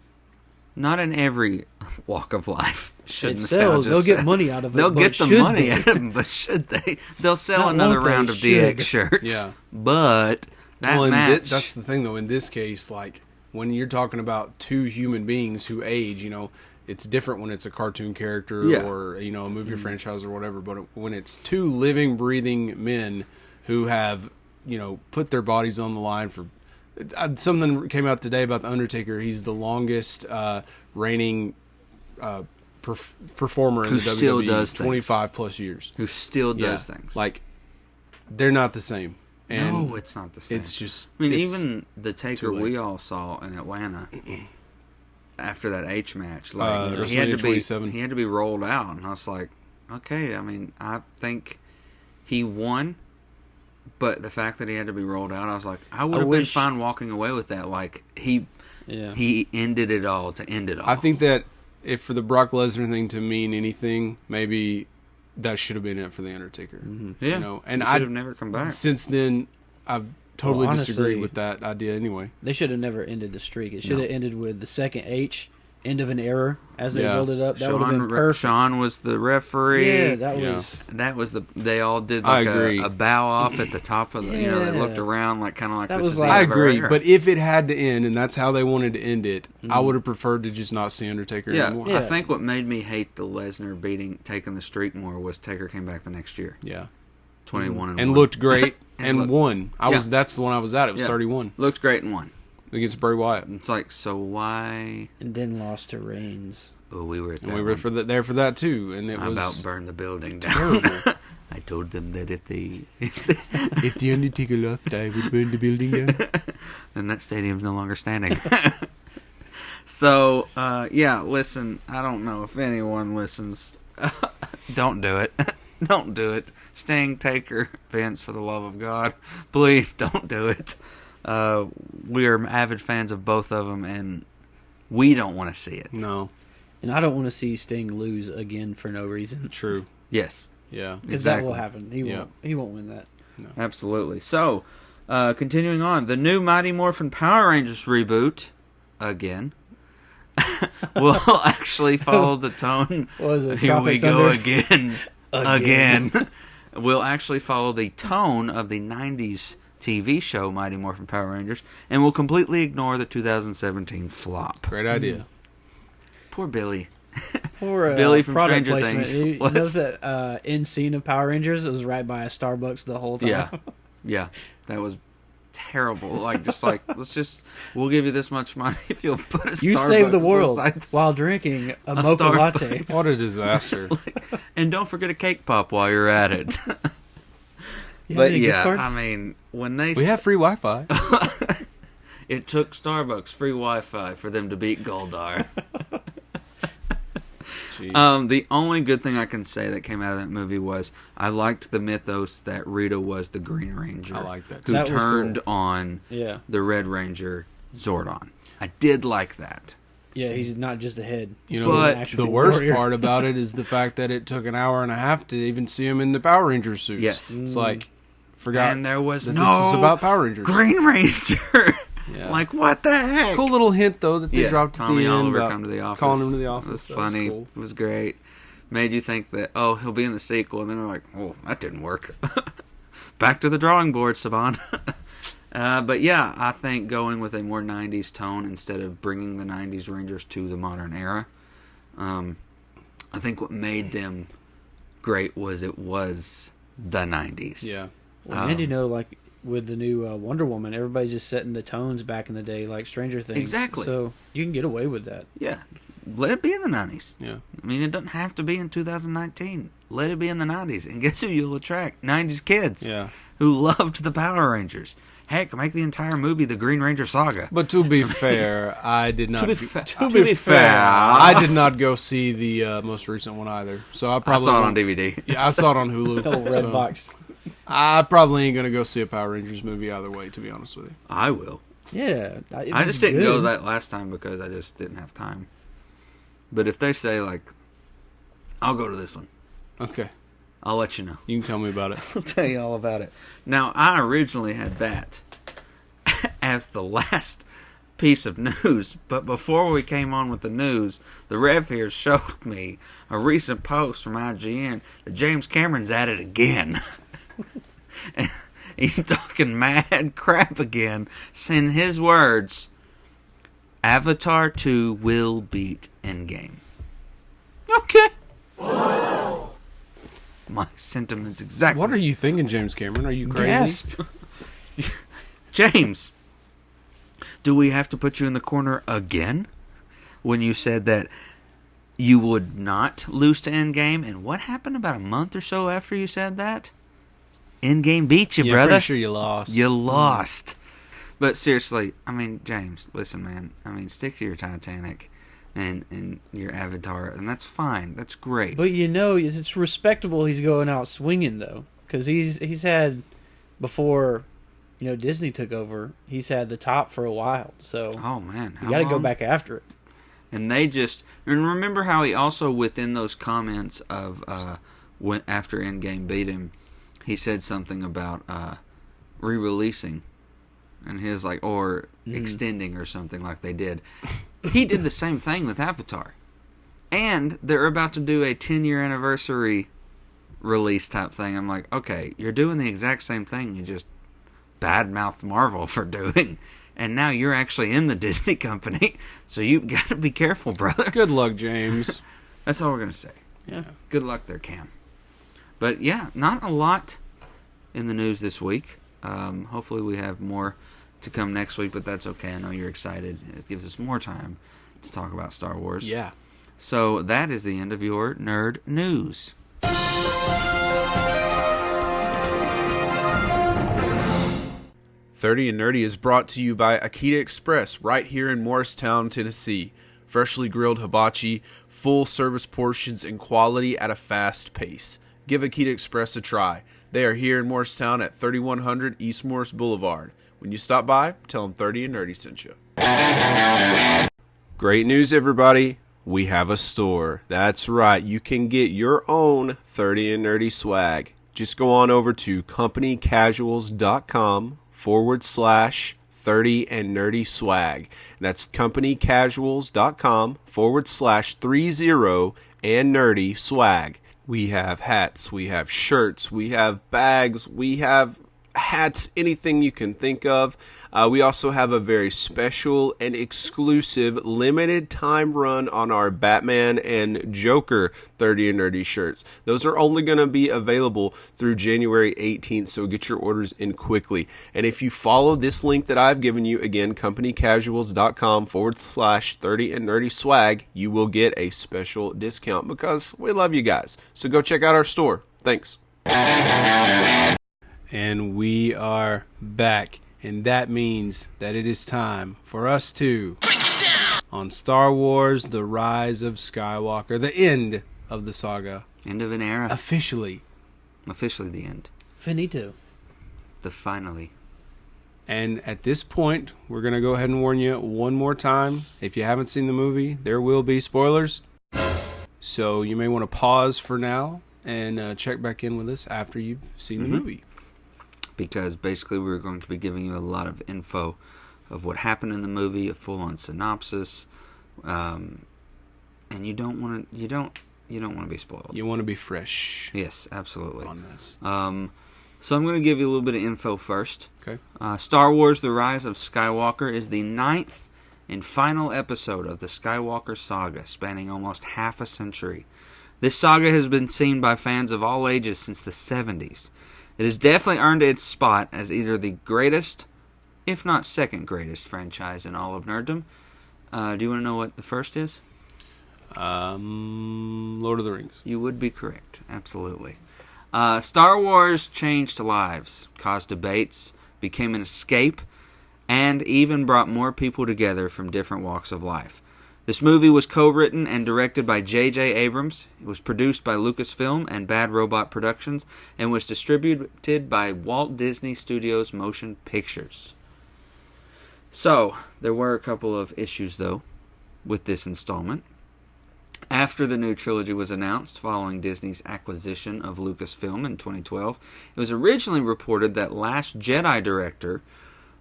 Not in every walk of life should It nostalgia sells. They'll sell. get money out of it. They'll but get the should money they? out of them, but should they? They'll sell Not another won't they, round of should. DX shirts. Yeah. But that Well, and match. that's the thing, though. In this case, like when you're talking about two human beings who age, it's different when it's a cartoon character Yeah. or a movie franchise or whatever. But when it's two living, breathing men who have put their bodies on the line for something came out today about the Undertaker. He's the longest reigning performer in Who the still WWE, does things. 25 plus years. who still does things. Like they're not the same. And no, it's not the same. it's just. I mean, it's- even the Taker too late. we all saw in Atlanta after that H match, he WrestleMania had to 27. be rolled out, and I was like, okay. I mean, I think he won, but the fact that he had to be rolled out, I was like, I would have been wish- fine walking away with that. Like he ended it all to end it all. I think that if for the Brock Lesnar thing to mean anything, maybe that should have been it for the Undertaker. yeah, and he I should have never come back. since then I've totally Well, honestly- disagreed with that idea anyway. They should have never ended the streak. It should have ended with the second H, end of an era, as they Yeah. build it up. That would have been perfect. Sean was the referee. Yeah, that Yeah. was. That was they all did I like agree. a bow off at the top of the, they Yeah. looked around like kind of like That this was is like- the I end of our agree, era. but if it had to end and that's how they wanted to end it, I would have preferred to just not see Undertaker yeah, anymore. Yeah. I think what made me hate the Lesnar taking the streak more was Taker came back the next year, Yeah. 21 And 1. looked great and looked- won. That's the one I was at. It was Yeah. 31 looked great and won. against Bray Wyatt. It's like, so why? And then lost to Reigns. Oh, we were at that And we were one. there for that too, and it I about was burned the building down. terrible. I told them that if If the Undertaker lost, I would burn the building down. then that stadium's no longer standing. So, listen, I don't know if anyone listens. Don't do it. Don't do it. Sting, Taker, Vince, for the love of God, please don't do it. We are avid fans of both of them, and we don't want to see it. No, And I don't want to see Sting lose again for no reason. true. Yes, Yeah. Because that will Exactly. happen. He won't. He won't win that. absolutely. So, continuing on, the new Mighty Morphin Power Rangers reboot, again, will actually follow the tone. What was it? Here we Tropic go Thunder? again. Again. will actually follow the tone of the 90s TV show Mighty Morphin Power Rangers and will completely ignore the 2017 flop. Great idea. Poor Billy. Poor Billy from product Stranger placement. Things You was- notice that end scene of Power Rangers? It was right by a Starbucks the whole time. Yeah. Yeah. That was terrible. We'll give you this much money if you'll put a Starbucks You saved the world besides- while drinking a mocha Starbucks. latte. What a disaster. And don't forget a cake pop while you're at it. You have But any gift yeah, cards? I mean, when they We have free Wi-Fi. it took Starbucks free Wi-Fi for them to beat Goldar. Jeez. The only good thing I can say that came out of that movie was I liked the mythos that Rita was the Green Ranger. I like that. Who That was turned cool. on Yeah. the Red Ranger Zordon. I did like that. Yeah, he's not just a head. You know, But- He's an actual the worst warrior. part about it is the fact that it took an hour and a half to even see him in the Power Ranger suits. Yes. It's like, forgot And there was that no this is about Power Rangers. Green Ranger. Yeah. Like, what the heck? Cool little hint, though, that they Yeah, dropped at Tommy the end Oliver about come to the office. calling him to the office. It was That funny. cool. It was great. Made you think that, oh, he'll be in the sequel. And then they're like, oh, that didn't work. Back to the drawing board, Saban. But yeah, I think going with a more 90s tone instead of bringing the 90s Rangers to the modern era. I think what made them great was it was the 90s. Yeah. Well, and you know, like with the new Wonder Woman, everybody's just setting the tones back in the day, like Stranger Things. Exactly. So you can get away with that. Yeah. Let it be in the 90s. Yeah. I mean, it doesn't have to be in 2019. Let it be in the 90s. And guess who you'll attract? 90s kids. Yeah. Who loved the Power Rangers. Heck, make the entire movie the Green Ranger Saga. But to be fair, I did not. To be to fair, I did not go see the most recent one either. So I I probably saw it on won't- DVD. Yeah, I saw it on Hulu. Oh, red so box. I probably ain't gonna go see a Power Rangers movie either way. To be honest with you. I will. Yeah. I just didn't go that last time because I just didn't have time. But if they say, like, I'll go to this one, Okay, I'll let you know. you can tell me about it. I'll tell you all about it. Now, I originally had that as the last piece of news, but before we came on with the news, the Rev here showed me a recent post from IGN that James Cameron's at it again. And he's talking mad crap again, saying his words, Avatar 2 will beat Endgame. Okay. My sentiments exactly. What are you thinking, James Cameron? Are you crazy? Gasp. James, do we have to put you in the corner again when you said that you would not lose to Endgame? And what happened about a month or so after you said that? Endgame beat you, Yeah, brother. pretty sure you lost. You lost. But seriously, I mean, James, listen, man. I mean, stick to your Titanic and your Avatar, and that's fine. That's great. But you know, it's respectable he's going out swinging, though. Because he's had, before, you know, Disney took over, he's had the top for a while. So Oh, man. you how got to go long? back after it. And they just, and remember how he also within those comments of when after Endgame beat him, he said something about re-releasing, and he was like, or extending or something like they did. He did the same thing with Avatar, and they're about to do a 10-year anniversary release type thing. I'm like, okay, you're doing the exact same thing you just badmouthed Marvel for doing. And now you're actually in the Disney company, so you've got to be careful, brother. Good luck, James. That's all we're going to say. Yeah. Good luck there, Cam. But yeah, not a lot in the news this week. Hopefully we have more to come next week, but that's okay. I know you're excited. It gives us more time to talk about Star Wars. Yeah. So that is the end of your nerd news. 30 and Nerdy is brought to you by Akita Express right here in Morristown, Tennessee. Freshly grilled hibachi, full service portions, and quality at a fast pace. Give Akita Express a try. They are here in Morristown at 3100 East Morris Boulevard. When you stop by, tell them 30 and Nerdy sent you. Great news, everybody. We have a store. That's right. You can get your own 30 and Nerdy swag. Just go on over to companycasuals.com/30 and Nerdy swag. That's companycasuals.com/30 and Nerdy swag. We have hats, we have shirts, we have bags, we have hats, anything you can think of. We also have a very special and exclusive limited time run on our Batman and Joker 30 and Nerdy shirts. Those are only going to be available through January 18th, so get your orders in quickly. And if you follow this link that I've given you, again, companycasuals.com/30 and Nerdy swag, you will get a special discount because we love you guys. So go check out our store. Thanks. And we are back. And that means that it is time for us to, on Star Wars, The Rise of Skywalker, the end of the saga. End of an era. Officially the end. Finito. The finally. And at this point, we're going to go ahead and warn you one more time. If you haven't seen the movie, there will be spoilers. So you may want to pause for now and check back in with us after you've seen the movie. Because basically we're going to be giving you a lot of info of what happened in the movie, a full-on synopsis, and you don't want to be spoiled. You want to be fresh. Yes, absolutely. On this. So I'm going to give you a little bit of info first. Okay. Star Wars: The Rise of Skywalker is the 9th and final episode of the Skywalker Saga, spanning almost half a century. This saga has been seen by fans of all ages since the 70s. It has definitely earned its spot as either the greatest, if not second greatest, franchise in all of nerddom. Do you want to know what the first is? Lord of the Rings. You would be correct. Absolutely. Star Wars changed lives, caused debates, became an escape, and even brought more people together from different walks of life. This movie was co-written and directed by J.J. Abrams. It was produced by Lucasfilm and Bad Robot Productions and was distributed by Walt Disney Studios Motion Pictures. So, there were a couple of issues, though, with this installment. After the new trilogy was announced, following Disney's acquisition of Lucasfilm in 2012, it was originally reported that Last Jedi director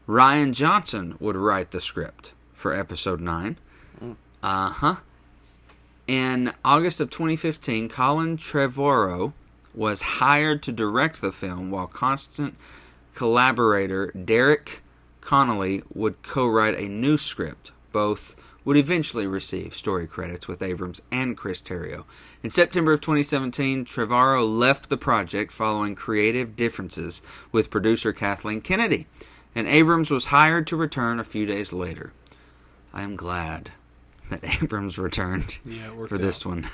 Rian Johnson would write the script for Episode 9. In August of 2015, Colin Trevorrow was hired to direct the film, while constant collaborator Derek Connolly would co-write a new script. Both would eventually receive story credits with Abrams and Chris Terrio. In September of 2017, Trevorrow left the project following creative differences with producer Kathleen Kennedy, and Abrams was hired to return a few days later. I am glad that Abrams returned for this one.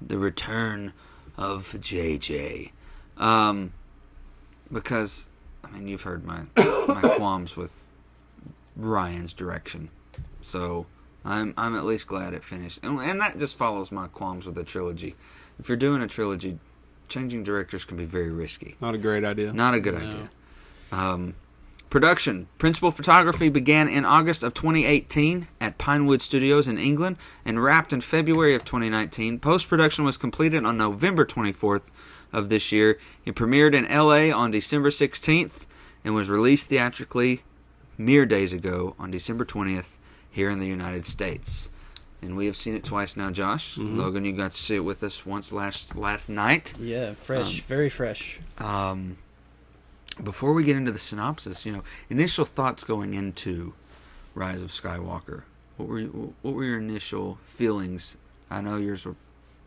The return of JJ. Because, I mean, you've heard my qualms with Ryan's direction. So, I'm at least glad it finished. And that just follows my qualms with the trilogy. If you're doing a trilogy, changing directors can be very risky. Not a great idea. Not a good idea. Production. Principal photography began in August of 2018 at Pinewood Studios in England and wrapped in February of 2019. Post-production was completed on November 24th of this year. It premiered in LA on December 16th and was released theatrically mere days ago on December 20th here in the United States. And we have seen it twice now, Josh. Logan, you got to see it with us once last night. Yeah, fresh, very fresh. Before we get into the synopsis, initial thoughts going into Rise of Skywalker. What were your initial feelings? I know yours were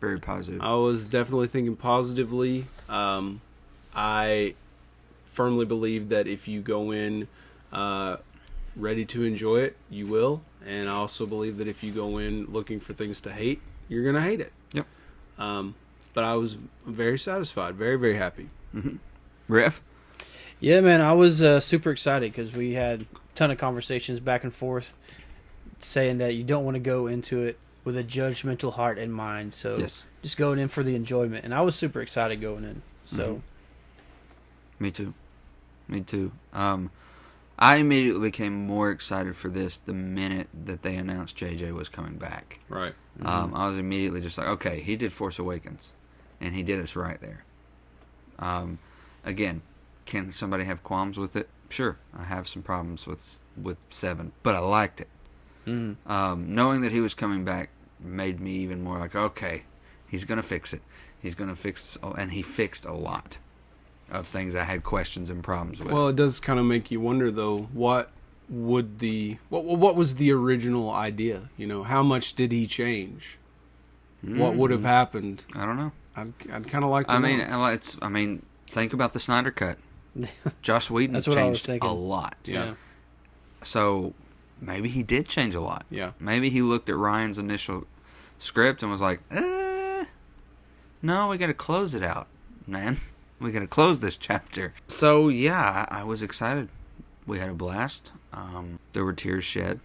very positive. I was definitely thinking positively. I firmly believe that if you go in ready to enjoy it, you will. And I also believe that if you go in looking for things to hate, you're going to hate it. Yep. But I was very satisfied, very, very happy. Rev? Yeah, man, I was super excited because we had a ton of conversations back and forth saying that you don't want to go into it with a judgmental heart and mind. So just going in for the enjoyment. And I was super excited going in. So, Me too. I immediately became more excited for this the minute that they announced JJ was coming back. Right. I was immediately just like, okay, he did Force Awakens, and he did us right there. Again, can somebody have qualms with it? Sure, I have some problems with 7, but I liked it. Knowing that he was coming back made me even more like, okay, he's going to fix it. He's going to fix, and he fixed a lot of things I had questions and problems with. Well, it does kind of make you wonder, though, what was the original idea? You know, how much did he change? What would have happened? I don't know. I'd kind of like to know. I mean, think about the Snyder Cut. Joss Whedon changed a lot. Yeah. So maybe he did change a lot. Yeah. Maybe he looked at Ryan's initial script and was like, no, we got to close it out, man. We got to close this chapter. So, yeah, I was excited. We had a blast. There were tears shed.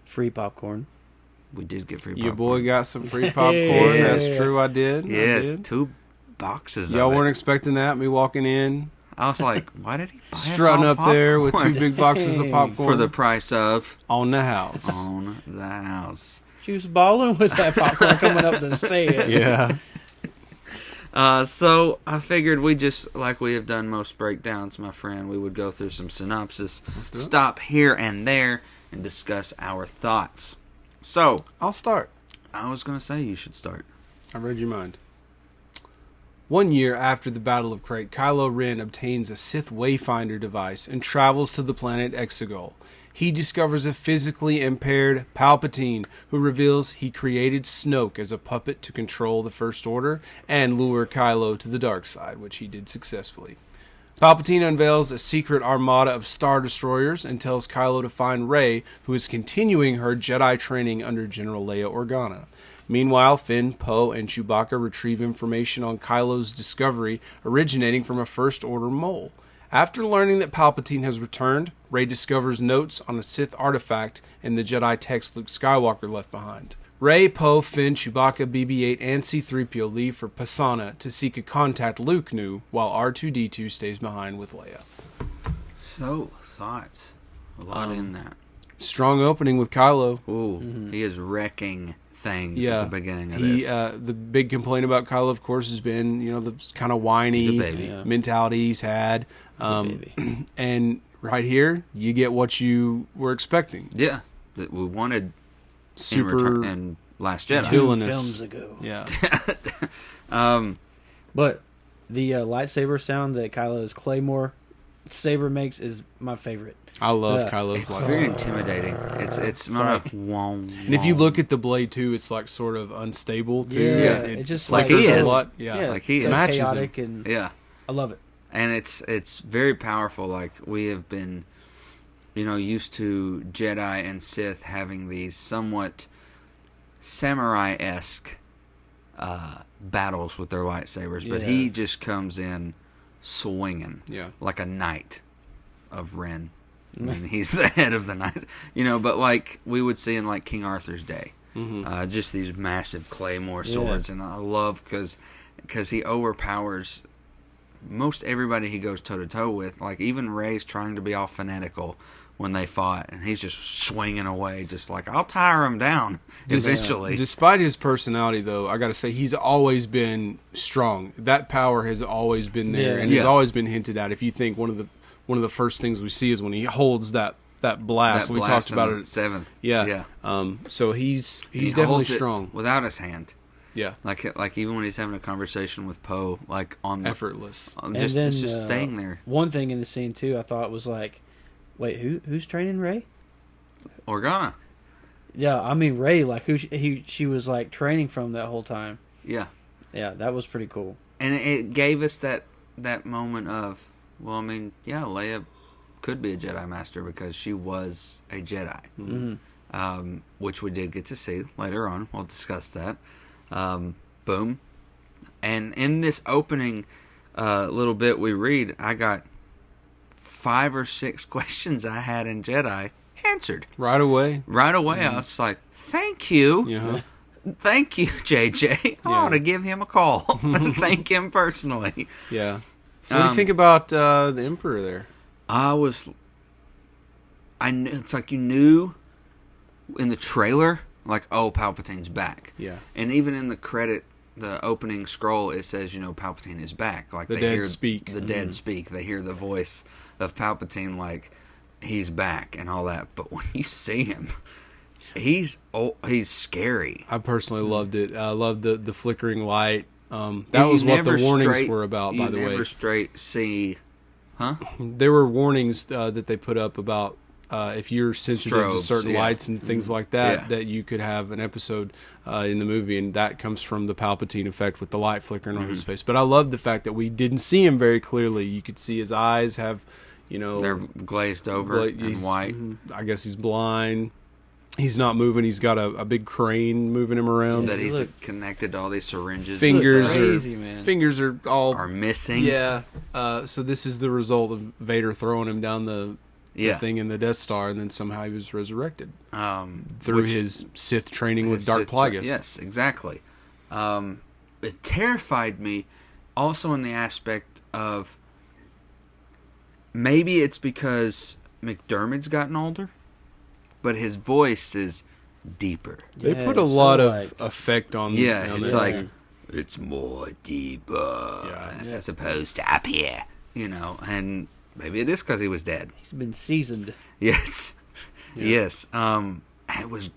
Free popcorn. We did get free popcorn. Your boy got some free popcorn. Yes. That's true, I did. Yes, I did. 2 boxes Y'all of it. weren't expecting that, me walking in, I was like, why did he buy us strutting all up there with popcorn? 2 big boxes of popcorn For the price of... on the house. On the house. She was balling with that popcorn coming up the stairs. Yeah. So I figured we just, like we have done most breakdowns, my friend, we would go through some synopsis, stop here and there, and discuss our thoughts. So, I'll start. I was going to say you should start. I read your mind. 1 year after the Battle of Crate, Kylo Ren obtains a Sith Wayfinder device and travels to the planet Exegol. He discovers a physically impaired Palpatine, who reveals he created Snoke as a puppet to control the First Order and lure Kylo to the dark side, which he did successfully. Palpatine unveils a secret armada of Star Destroyers and tells Kylo to find Rey, who is continuing her Jedi training under General Leia Organa. Meanwhile, Finn, Poe, and Chewbacca retrieve information on Kylo's discovery originating from a First Order mole. After learning that Palpatine has returned, Rey discovers notes on a Sith artifact in the Jedi text Luke Skywalker left behind. Rey, Poe, Finn, Chewbacca, BB-8, and C-3PO leave for Pasana to seek a contact Luke knew, while R2-D2 stays behind with Leia. So, thoughts. A lot in that. Strong opening with Kylo. Ooh, he is wrecking things at the beginning of he, this. the big complaint about Kylo, of course, has been, the kind of whiny He's a baby. mentality he's had. And right here, you get what you were expecting. Yeah, that we wanted Super in Last Jedi. villainous. Films ago. Yeah. But the lightsaber sound that Kylo's Claymore saber makes is my favorite. I love Yeah. Kylo's It's very lightsaber. intimidating. It's not a wong. And if you look at the blade too, it's like sort of unstable too. Yeah, it it's just like he differs a is. lot. Yeah, like he so is. matches chaotic and Yeah, I love it. and it's very powerful. Like we have been, used to Jedi and Sith having these somewhat samurai-esque battles with their lightsabers, but he just comes in swinging, like a knight of Ren. I mean, he's the head of the knight, But like we would see in like King Arthur's day, just these massive claymore swords, and I love because he overpowers most everybody he goes toe to toe with. Like even Rey's trying to be all fanatical when they fought, and he's just swinging away, just like I'll tire him down eventually. Despite his personality, though, I got to say he's always been strong. That power has always been there, and has always been hinted at. If you think one of the first things we see is when he holds that blast. We talked about it. 7th. Yeah. So he's He definitely holds it strong. without his hand. Yeah. Like even when he's having a conversation with Poe, like on the, Effortless. just it's just staying there. One thing in the scene too, I thought was like, wait, who's training Rey? Organa. Yeah, I mean Rey, like who she was like training from that whole time. Yeah. Yeah, that was pretty cool. And it gave us that moment of, well, I mean, yeah, Leia could be a Jedi Master because she was a Jedi, which we did get to see later on. We'll discuss that. Boom. And in this opening little bit we read, I got 5 or 6 questions I had in Jedi answered. Right away. I was like, thank you. Yeah. Thank you, JJ. I ought to give him a call. Thank him personally. Yeah. So what do you think about the Emperor there? It's like you knew in the trailer, like, oh, Palpatine's back. Yeah. And even in the opening scroll, it says, Palpatine is back. Like The they dead hear speak. The dead speak. They hear the voice of Palpatine, like he's back and all that. But when you see him, he's scary. I personally loved it. I loved the flickering light. That was what the warnings were about, by the way. You never straight see... Huh? There were warnings that they put up about if you're sensitive to Strobes, certain yeah. lights and things like that, Yeah. that you could have an episode in the movie, and that comes from the Palpatine effect with the light flickering on his face. But I love the fact that we didn't see him very clearly. You could see his eyes have, They're glazed over and white. I guess he's blind. He's not moving. He's got a big crane moving him around. That he's connected to all these syringes. Fingers crazy, man. Fingers are all are missing. Yeah. So this is the result of Vader throwing him down the thing in the Death Star, and then somehow he was resurrected through his Sith training with Darth Plagueis. Yes, exactly. It terrified me also in the aspect of maybe it's because McDermott's gotten older, but his voice is deeper. They put a lot of effect on. Yeah, on it's that like too. it's more deeper as opposed to up here, and maybe it is because he was dead. He's been seasoned. Yes, yes. It was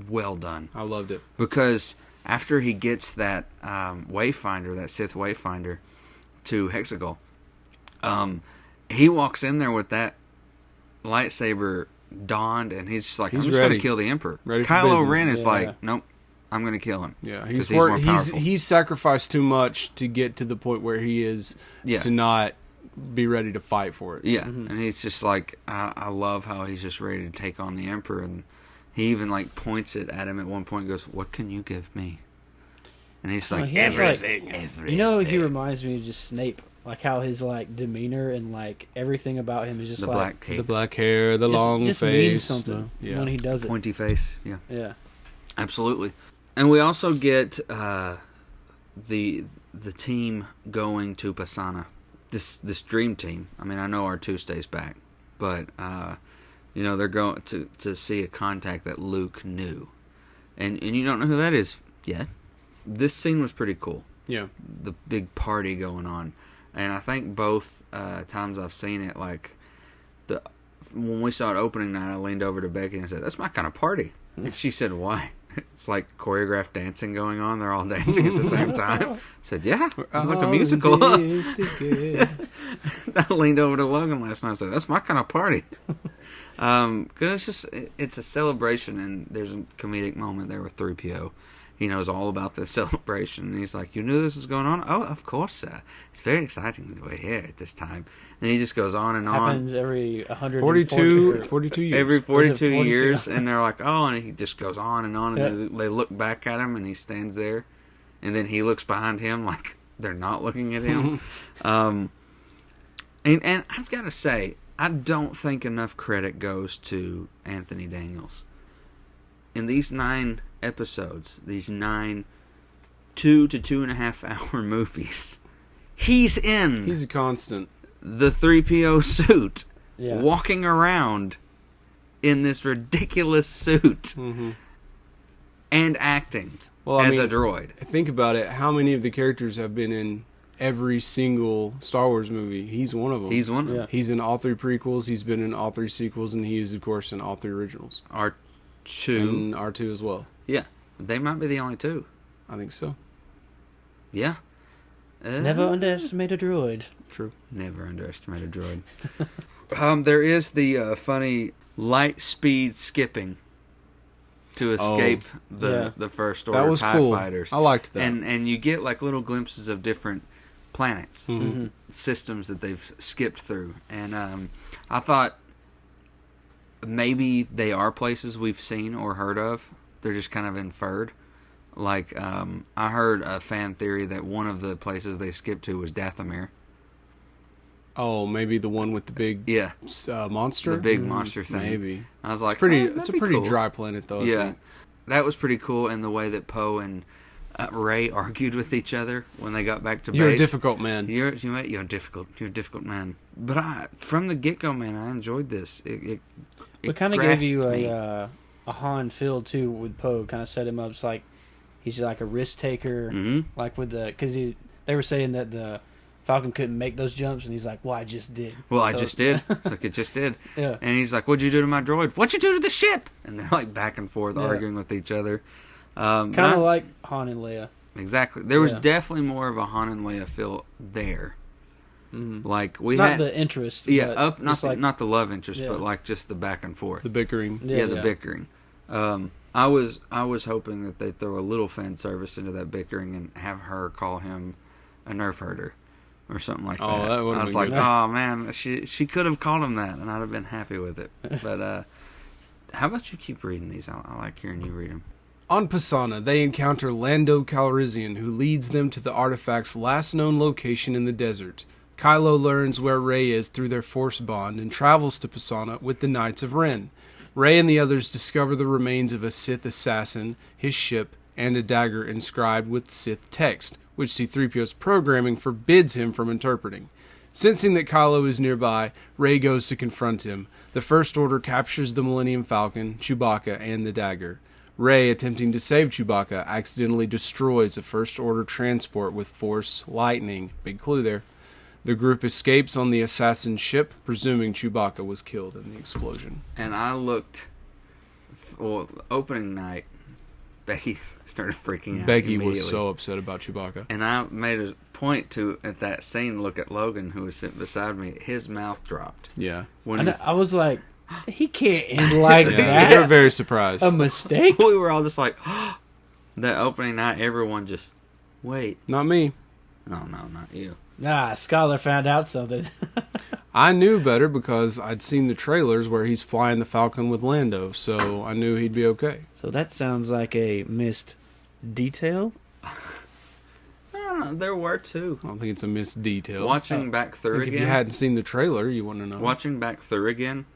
well done. I loved it because after he gets that Wayfinder, that Sith Wayfinder, to Hexagon, he walks in there with that lightsaber donned, and he's just like, I'm just going to kill the Emperor. Kylo Ren is like, nope, I'm going to kill him. Yeah, he's more powerful. He's sacrificed too much to get to the point where he is to not be ready to fight for it. Yeah, and he's just like, I love how he's just ready to take on the Emperor, and he even like points it at him at one point and goes, what can you give me? And he's like, everything. He reminds me of just Snape. Like how his like demeanor and like everything about him is just the like black cape, the black hair, the long just face, means something when he does it. Pointy face, yeah, absolutely. And we also get the team going to Pasana. This dream team. I mean, I know R2 stays back, but they're going to see a contact that Luke knew, and you don't know who that is yet. This scene was pretty cool. Yeah, the big party going on. And I think both times I've seen it, like when we saw it opening night, I leaned over to Becky and I said, "That's my kind of party." And she said, "Why?" It's like choreographed dancing going on. They're all dancing at the same time. I said, "Yeah, it's like a musical." I leaned over to Logan last night and said, "That's my kind of party." Because it's a celebration, and there's a comedic moment there with 3PO. He knows all about the celebration, and he's like, "You knew this was going on?" "Oh, of course, sir. It's very exciting that we're here at this time." And he just goes on and on. Happens every 42 years. Every 42 years, and they're like, "Oh," and he just goes on, and they look back at him, and he stands there, and then he looks behind him like they're not looking at him. And I've got to say, I don't think enough credit goes to Anthony Daniels. In these 9 episodes, these 9 2 to 2.5 hour movies, he's a constant. The 3PO suit, Yeah. walking around in this ridiculous suit and acting as a droid. Think about it. How many of the characters have been in every single Star Wars movie? He's one of them. He's one of them. He's in all 3 prequels. He's been in all 3 sequels, and he is, of course, in all 3 originals. R2. And R2 as well. Yeah. They might be the only 2. I think so. Yeah. Never underestimate a droid. True. Never underestimate a droid. There is the funny light speed skipping to escape the First Order that was TIE cool. fighters. I liked that. And you get like little glimpses of different planets, systems that they've skipped through. And I thought maybe they are places we've seen or heard of. They're just kind of inferred. Like, I heard a fan theory that one of the places they skipped to was Dathomir. Oh, maybe the one with the big monster? The big monster thing. Maybe. I was like, it's a pretty cool. dry planet, though. I think. That was pretty cool in the way that Poe and Rey argued with each other when they got back to base. You're a difficult man. You're difficult. You're a difficult man. But from the get-go, man, I enjoyed this. It kind of gave you a Han feel, too, with Poe. Kind of set him up. It's like he's like a risk taker. Like with because they were saying that the Falcon couldn't make those jumps, and he's like, "Well, I just did." I just did. It's like, it just did. Yeah. And he's like, "What'd you do to my droid? What'd you do to the ship?" And they're like back and forth arguing with each other. Kind of like Han and Leia. exactly. There was Yeah. definitely more of a Han and Leia feel there. Like we Not had the interest. yeah, but up not just the, like, not the love interest, Yeah. but like just the back and forth. The bickering. Yeah, the bickering. I was hoping that they'd throw a little fan service into that bickering and have her call him a nerf herder or something like that. Oh, that would've I was been like, good. oh man, she could have called him that, and I'd have been happy with it. But how about you keep reading these? I like hearing you read them. On Pisana, they encounter Lando Calrissian, who leads them to the artifact's last known location in the desert. Kylo learns where Rey is through their Force bond and travels to Pisana with the Knights of Ren. Rey and the others discover the remains of a Sith assassin, his ship, and a dagger inscribed with Sith text, which C-3PO's programming forbids him from interpreting. Sensing that Kylo is nearby, Rey goes to confront him. The First Order captures the Millennium Falcon, Chewbacca, and the dagger. Rey, attempting to save Chewbacca, accidentally destroys a First Order transport with Force lightning. Big clue there. The group escapes on the assassin's ship, presuming Chewbacca was killed in the explosion. And I looked, well, opening night, Becky started freaking out. Becky was immediately. so upset about Chewbacca. And I made a point to, at that scene, look at Logan, who was sitting beside me. His mouth dropped. Yeah. When I was like, he can't end like Yeah, they were that. very surprised. A mistake? we were all just like, that opening night, everyone just, wait. Not me. No, not you. Nah, Scholar found out something. I knew better because I'd seen the trailers where he's flying the Falcon with Lando, so I knew he'd be okay. So that sounds like a missed detail. I don't know, there were two. I don't think it's a missed detail. Watching back I through think again. if you hadn't seen the trailer, you wouldn't know. Watching back through again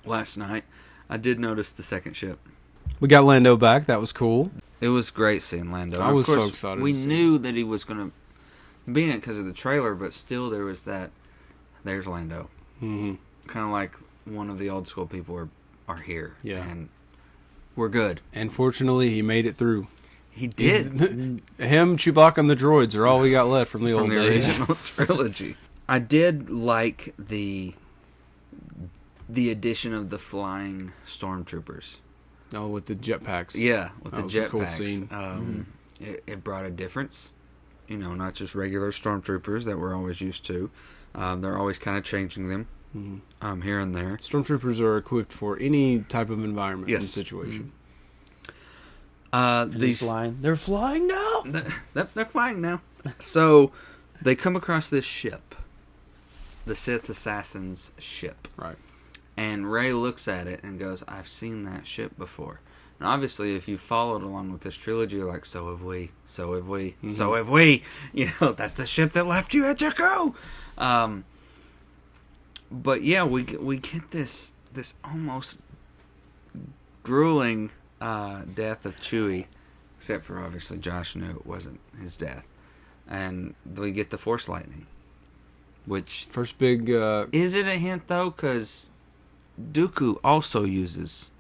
last night, I did notice the second ship. We got Lando back. That was cool. It was great seeing Lando. I Of was so course, excited We to see knew that he was going to be in it because of the trailer, but still there was that, there's Lando. Mm-hmm. Kind of like one of the old school people are here. Yeah. And we're good. And fortunately, he made it through. He did. Him, Chewbacca, and the droids are all we got left from the From old the days. original trilogy. I did like the addition of the flying stormtroopers. Oh, with the jetpacks. Yeah, with That the was a jetpacks. cool scene. It brought a difference. You know, not just regular stormtroopers that we're always used to. They're always kind of changing them here and there. Stormtroopers are equipped for any type of environment and Yes. situation. These They're flying now. they're flying now. So they come across this ship, the Sith assassin's ship. Right. And Rey looks at it and goes, I've seen that ship before. And obviously, if you followed along with this trilogy, you're like, so have we, so have we, so have we. You know, that's the ship that left you at Jakku. But yeah, we get this almost grueling death of Chewie, except for obviously Josh knew it wasn't his death. And we get the Force lightning, which... First big... Is it a hint, though? Because Dooku also uses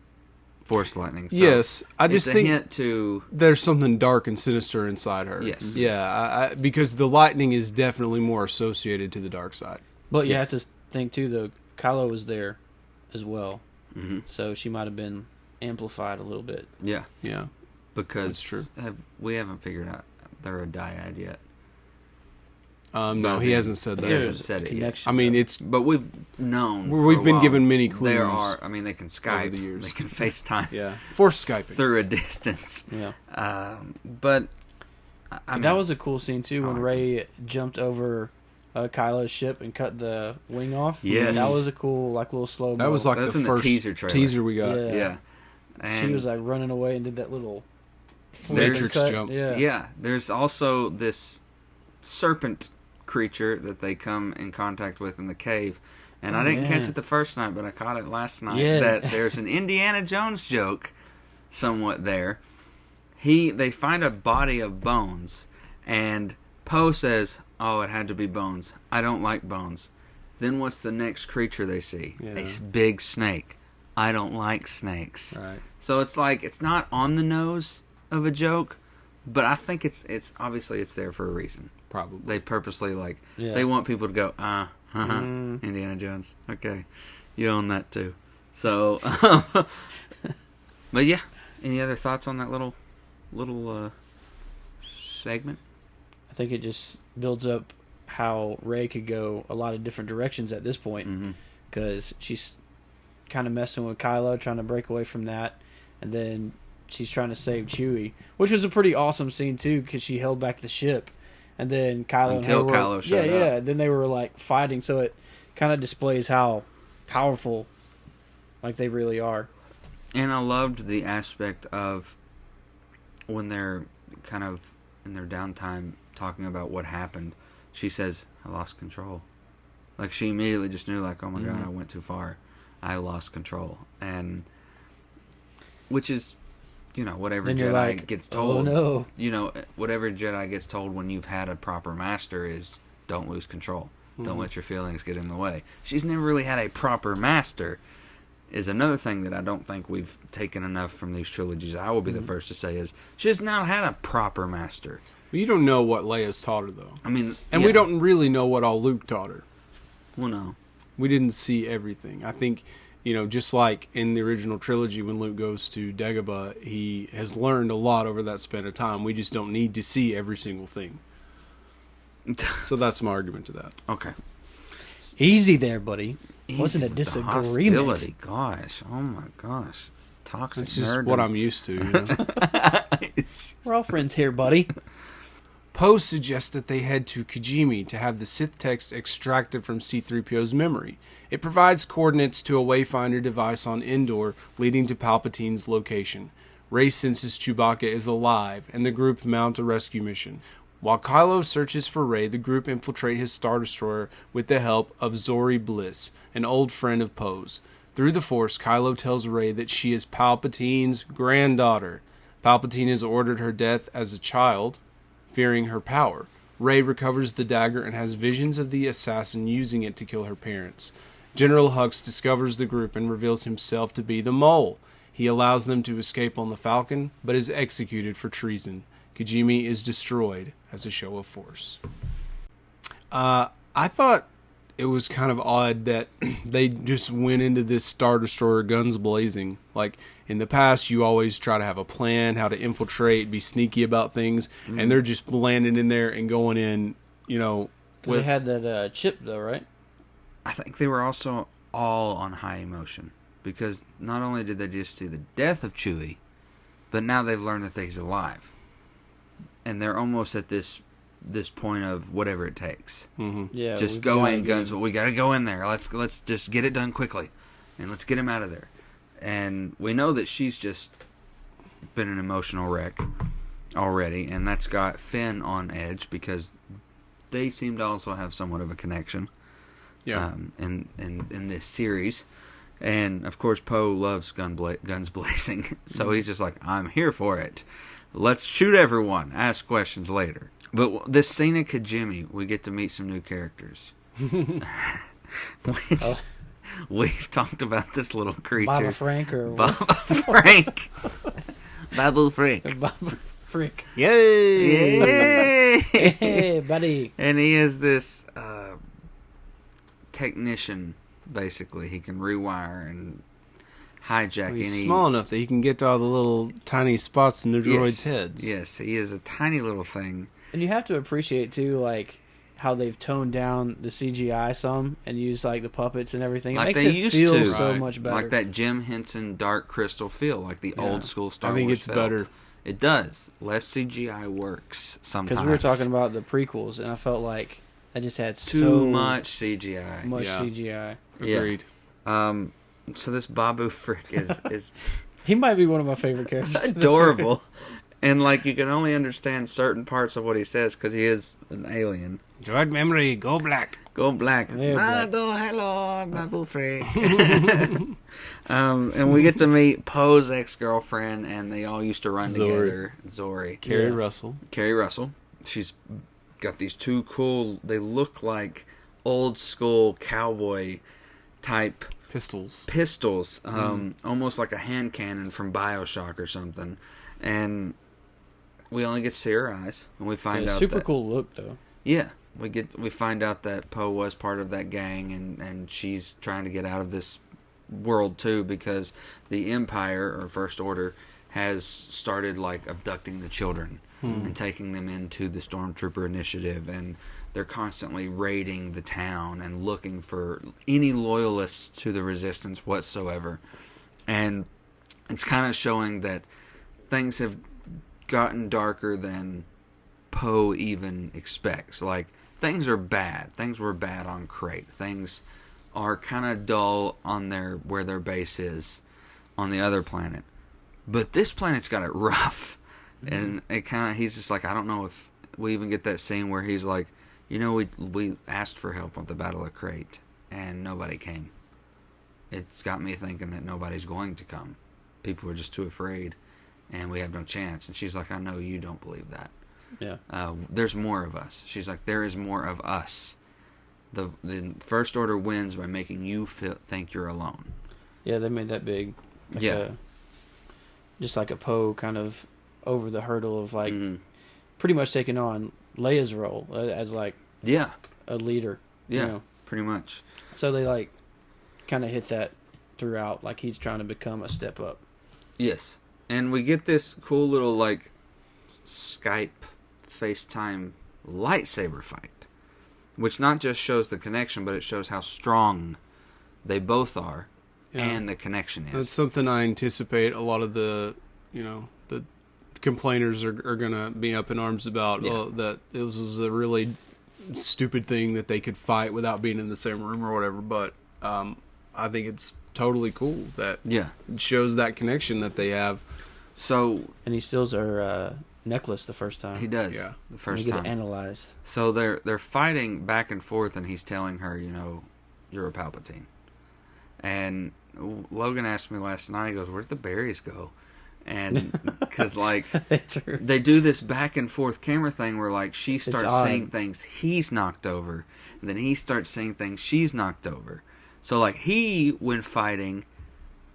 Force lightning. So yes, I just it's think a hint to... there's something dark and sinister inside her. Yes. Yeah, because the lightning is definitely more associated to the dark side. But you Yes. have to think, too, though, Kylo was there as well. Mhm. So she might have been amplified a little bit. Yeah, Yeah. because That's true. we haven't figured out they're a dyad yet. No, But he hasn't said he that. hasn't said it yet. Connection. I mean, it's... But we've known. for We've a been while. given many clues. There are. I mean, they can Skype. the years. They can FaceTime Yeah. Force Skyping. through a distance. Yeah. But I mean, That was a cool scene, too, when I like Rey jumped over Kylo's ship and cut the wing off. Yes. That was a cool, like, little slow-mo. That was like That's the in the first teaser trailer. we got. Yeah. yeah. And She was, like, running away and did that little... Matrix cut. jump. Yeah. There's also this serpent creature that they come in contact with in the cave. And I didn't catch Yeah. it the first night, but I caught it last night. Yeah. That there's an Indiana Jones joke somewhat there. They find a body of bones, and Poe says, "Oh, it had to be bones. I don't like bones." Then what's the next creature they see? Yeah. A big snake. I don't like snakes. Right. So it's like it's not on the nose of a joke, but I think it's obviously it's there for a reason. Probably. They purposely Yeah. they want people to go, Indiana Jones. Okay, you own that too. So, but yeah, any other thoughts on that little segment? I think it just builds up how Rey could go a lot of different directions at this point, because she's kind of messing with Kylo, trying to break away from that, and then she's trying to save Chewie, which was a pretty awesome scene too, because she held back the ship, and then Kylo Until and her Kylo showed up. yeah. Then they were like fighting, so it kind of displays how powerful, like, they really are. And I loved the aspect of when they're kind of in their downtime talking about what happened. She says, "I lost control." Like, she immediately just knew, like, oh my God, I went too far. I lost control. And which is, you know, whatever Then you're Jedi like, gets told. oh no. You know, whatever Jedi gets told when you've had a proper master is don't lose control. Don't let your feelings get in the way. She's never really had a proper master, is another thing that I don't think we've taken enough from these trilogies. I will be the first to say is she's not had a proper master. Well, you don't know what Leia's taught her, though. I mean, And we don't really know what all Luke taught her. Well, no. We didn't see everything. I think, you know, just like in the original trilogy when Luke goes to Dagobah, he has learned a lot over that span of time. We just don't need to see every single thing. So that's my argument to that. Okay. Easy there, buddy. Easy Wasn't a with the disagreement. hostility. Gosh. Oh, my gosh. Toxic That's just nerd. what I'm used to, you know? We're all friends here, buddy. Poe suggests that they head to Kijimi to have the Sith text extracted from C-3PO's memory. It provides coordinates to a Wayfinder device on Endor, leading to Palpatine's location. Rey senses Chewbacca is alive, and the group mount a rescue mission. While Kylo searches for Rey, the group infiltrate his Star Destroyer with the help of Zori Bliss, an old friend of Poe's. Through the Force, Kylo tells Rey that she is Palpatine's granddaughter. Palpatine has ordered her death as a child, fearing her power. Rey recovers the dagger and has visions of the assassin using it to kill her parents. General Hux discovers the group and reveals himself to be the Mole. He allows them to escape on the Falcon, but is executed for treason. Kijimi is destroyed as a show of force. I thought it was kind of odd that they just went into this Star Destroyer guns blazing. Like, in the past, you always try to have a plan, how to infiltrate, be sneaky about things, and they're just landing in there and going in, you know. Because they had that chip, though, right? I think they were also all on high emotion. Because not only did they just see the death of Chewie, but now they've learned that he's alive. And they're almost at this point of whatever it takes. Yeah. Just go in, guns. But we got to go in there. Let's just get it done quickly, and let's get him out of there. And we know that she's just been an emotional wreck already, and that's got Finn on edge because they seem to also have somewhat of a connection. Yeah. In this series, and of course Poe loves guns blazing, so he's just like, I'm here for it. Let's shoot everyone. Ask questions later. But this scene at Kijimi, we get to meet some new characters. We've talked about this little creature. Baba Frank or Baba Frank. Babu Frank. Baba Frank. Yay! Hey, buddy. And he is this technician, basically. He can rewire and hijack He's any... small enough that he can get to all the little tiny spots in the droids' heads. Yes, he is a tiny little thing. And you have to appreciate, too, like, how they've toned down the CGI some and used, like, the puppets and everything. It Like makes they it used feel to. so Right. much better. Like that Jim Henson Dark Crystal feel, like the old school Star Wars I think it's felt. better. It does. Less CGI works sometimes. Because we were talking about the prequels, and I felt like I just had too so much CGI. much Yeah. CGI. Agreed. So this Babu Frick is He might be one of my favorite characters. in this adorable. And, like, you can only understand certain parts of what he says because he is an alien. Droid memory, go black. Go black. Yeah, black. Hello, Babu Frick. And we get to meet Poe's ex-girlfriend, and they all used to run Zori. together. Zori. Carrie Yeah. Russell. Carrie Russell. She's got these two cool, they look like old school cowboy type pistols, almost like a hand cannon from BioShock or something. And we only get to see her eyes, and we find out super that, cool look though. Yeah, we find out that Poe was part of that gang, and she's trying to get out of this world too because the Empire or First Order has started like abducting the children and taking them into the Stormtrooper Initiative, and they're constantly raiding the town and looking for any loyalists to the Resistance whatsoever. And it's kind of showing that things have gotten darker than Poe even expects. Like, things are bad. Things were bad on Crate. Things are kind of dull on where their base is on the other planet. But this planet's got it rough. And he's just like, I don't know if we even get that scene where he's like, we asked for help at the Battle of Crate, and nobody came. It's got me thinking that nobody's going to come. People are just too afraid, and we have no chance. And she's like, I know you don't believe that. Yeah. There's more of us. She's like, there is more of us. The First Order wins by making you think you're alone. Yeah, they made that big. Yeah. Just like a Poe kind of over the hurdle of like pretty much taking on Leia's role as like a leader. Yeah, pretty much. So they like kind of hit that throughout, like he's trying to become a step up. Yes. And we get this cool little like Skype FaceTime lightsaber fight, which not just shows the connection, but it shows how strong they both are and the connection is. That's something I anticipate a lot of the complainers are going to be up in arms about. That it was a really stupid thing that they could fight without being in the same room or whatever. But I think it's totally cool that it shows that connection that they have. So, and he steals her necklace the first time. He does. Yeah, the first time. They get it analyzed. So they're fighting back and forth, and he's telling her, you're a Palpatine. And Logan asked me last night, he goes, where'd the berries go? And because like they do this back and forth camera thing where like she starts seeing things he's knocked over, and then he starts seeing things she's knocked over. So like he, when fighting,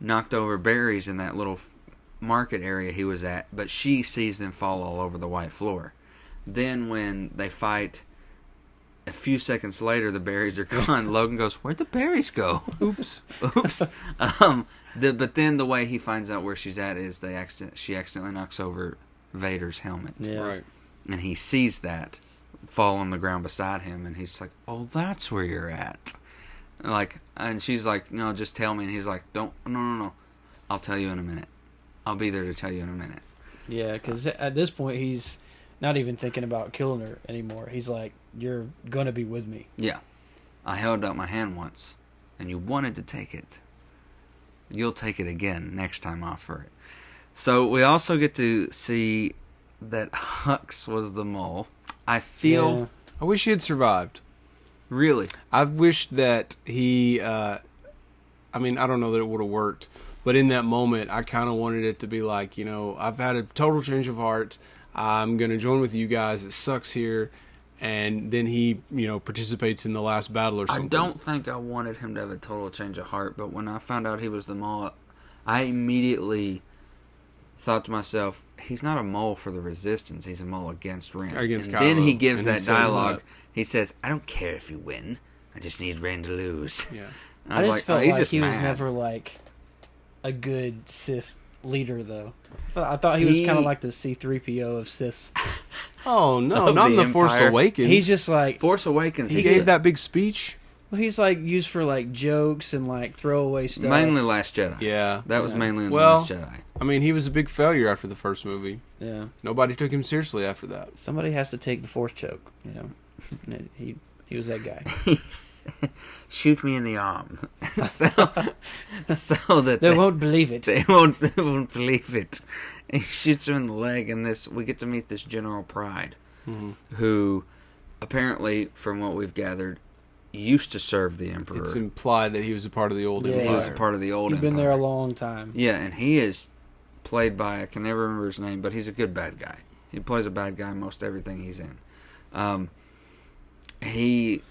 knocked over berries in that little market area he was at, but she sees them fall all over the white floor. Then when they fight, a few seconds later the berries are gone. Logan goes, where'd the berries go? Oops. But then the way he finds out where she's at is she accidentally knocks over Vader's helmet. Yeah. Right. And he sees that fall on the ground beside him, and he's like, oh, that's where you're at. And she's like, no, just tell me. And he's like, no. I'll tell you in a minute. I'll be there to tell you in a minute. Yeah, because at this point he's not even thinking about killing her anymore. He's like, you're going to be with me. Yeah. I held out my hand once, and you wanted to take it. You'll take it again next time I offer it. So we also get to see that Hux was the mole. I wish he had survived. Really? I wish that he... I don't know that it would have worked, but in that moment, I kind of wanted it to be like, I've had a total change of heart. I'm going to join with you guys. It sucks here. And then he, participates in the last battle or something. I don't think I wanted him to have a total change of heart, but when I found out he was the mole, I immediately thought to myself, he's not a mole for the Resistance, he's a mole against Ren. Against and Kylo. Then he gives and that dialogue. He says, I don't care if you win. I just need Ren to lose. Yeah. I just felt like he was mad. never like a good Sith leader, though. I thought he was kind of like the C-3PO of Siths. Oh, no, not in The Force Awakens. He's just like... Force Awakens. He gave that big speech. Well, he's like used for like jokes and like throwaway stuff. Mainly Last Jedi. Yeah. That was mainly in The Last Jedi. He was a big failure after the first movie. Yeah. Nobody took him seriously after that. Somebody has to take the Force choke, He was that guy. Shoot me in the arm. so that they won't believe it. They won't believe it. And he shoots her in the leg, and we get to meet this General Pride, who apparently, from what we've gathered, used to serve the Emperor. It's implied that he was a part of the old Empire. He was a part of the old Empire. He's been there a long time. Yeah, and he is played by, I can never remember his name, but he's a good bad guy. He plays a bad guy in most everything he's in. He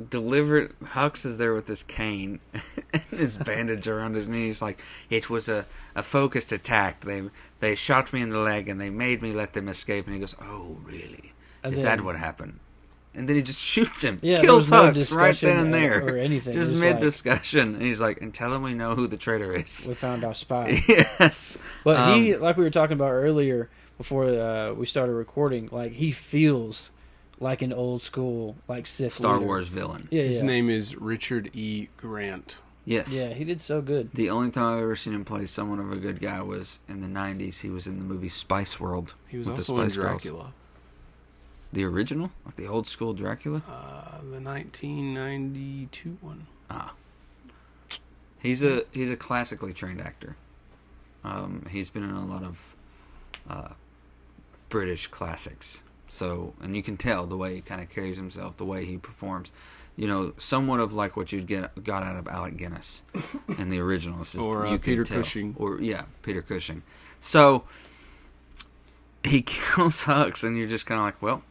delivered... Hux is there with this cane and his bandage around his knee. He's like, it was a focused attack. They shot me in the leg and they made me let them escape. And he goes, oh, really? Is that what happened? And then he just shoots him. Yeah, kills no Hux right then and there. Or anything. Just mid-discussion. And he's like, and tell him we know who the traitor is. We found our spy. Yes. But he, like we were talking about earlier, before we started recording. Like, he feels like an old school like Sith Star leader. Wars villain. Yeah, His yeah. name is Richard E. Grant. Yes. Yeah, he did so good. The only time I've ever seen him play somewhat of a good guy was in the 90s. He was in the movie Spice World. He was with the also in Spice Girls. Dracula. The original? Like the old school Dracula? The 1992 one. Ah. He's a classically trained actor. He's been in a lot of British classics. So, and you can tell the way he kind of carries himself, the way he performs. You know, somewhat of like what you'd got out of Alec Guinness in the original. It's just, Or you can Peter tell. Cushing. Or, yeah, Peter Cushing. So, he kills Hux, and you're just kind of like, well,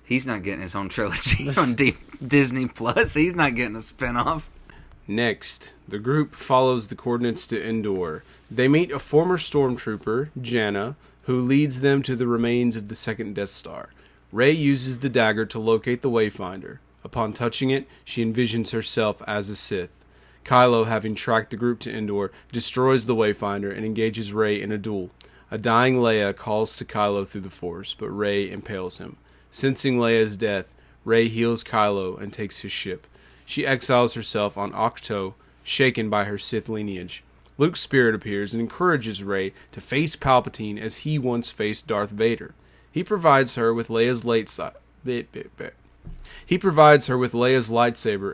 he's not getting his own trilogy on Disney Plus. He's not getting a spinoff. Next, the group follows the coordinates to Endor. They meet a former stormtrooper, Janna, who leads them to the remains of the second Death Star. Rey uses the dagger to locate the Wayfinder. Upon touching it, she envisions herself as a Sith. Kylo, having tracked the group to Endor, destroys the Wayfinder and engages Rey in a duel. A dying Leia calls to Kylo through the Force, but Rey impales him. Sensing Leia's death, Rey heals Kylo and takes his ship. She exiles herself on Ahch-To, shaken by her Sith lineage. Luke's spirit appears and encourages Rey to face Palpatine as he once faced Darth Vader. He provides her with Leia's lightsaber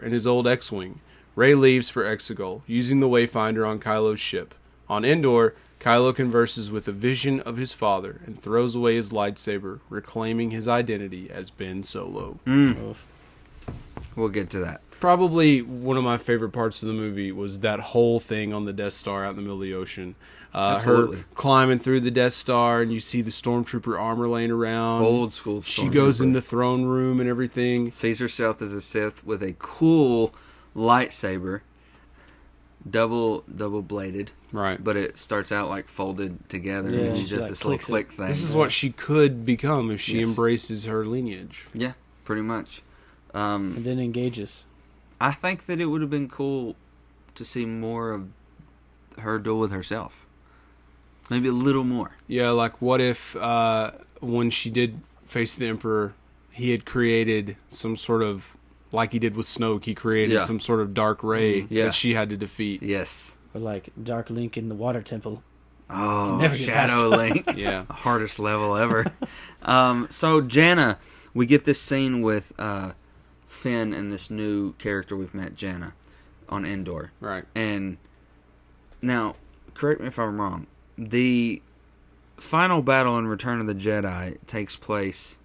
and his old X-Wing. Rey leaves for Exegol, using the Wayfinder on Kylo's ship. On Endor, Kylo converses with a vision of his father and throws away his lightsaber, reclaiming his identity as Ben Solo. We'll get to that. Probably one of my favorite parts of the movie was that whole thing on the Death Star out in the middle of the ocean. Absolutely. Her climbing through the Death Star, and you see the Stormtrooper armor laying around. Old school She goes Stormtrooper. in the throne room and everything. Sees herself as a Sith with a cool lightsaber, double bladed, Right. but it starts out like folded together, Yeah, and then she she, does like, this little clicks it. click thing. This is what she could become if she Yes. embraces her lineage. Yeah, pretty much. And then engages. I think that it would have been cool to see more of her duel with herself. Maybe a little more. Yeah, like what if when she did face the Emperor, he had created some sort of, like he did with Snoke, he created Yeah. some sort of dark ray Yeah. that she had to defeat. Yes. Or like Dark Link in the Water Temple. Oh, Never get Shadow past- Link. Yeah. Hardest level ever. So Janna, we get this scene with Finn and this new character we've met, Janna, on Endor. Right. And now, correct me if I'm wrong, the final battle in Return of the Jedi takes place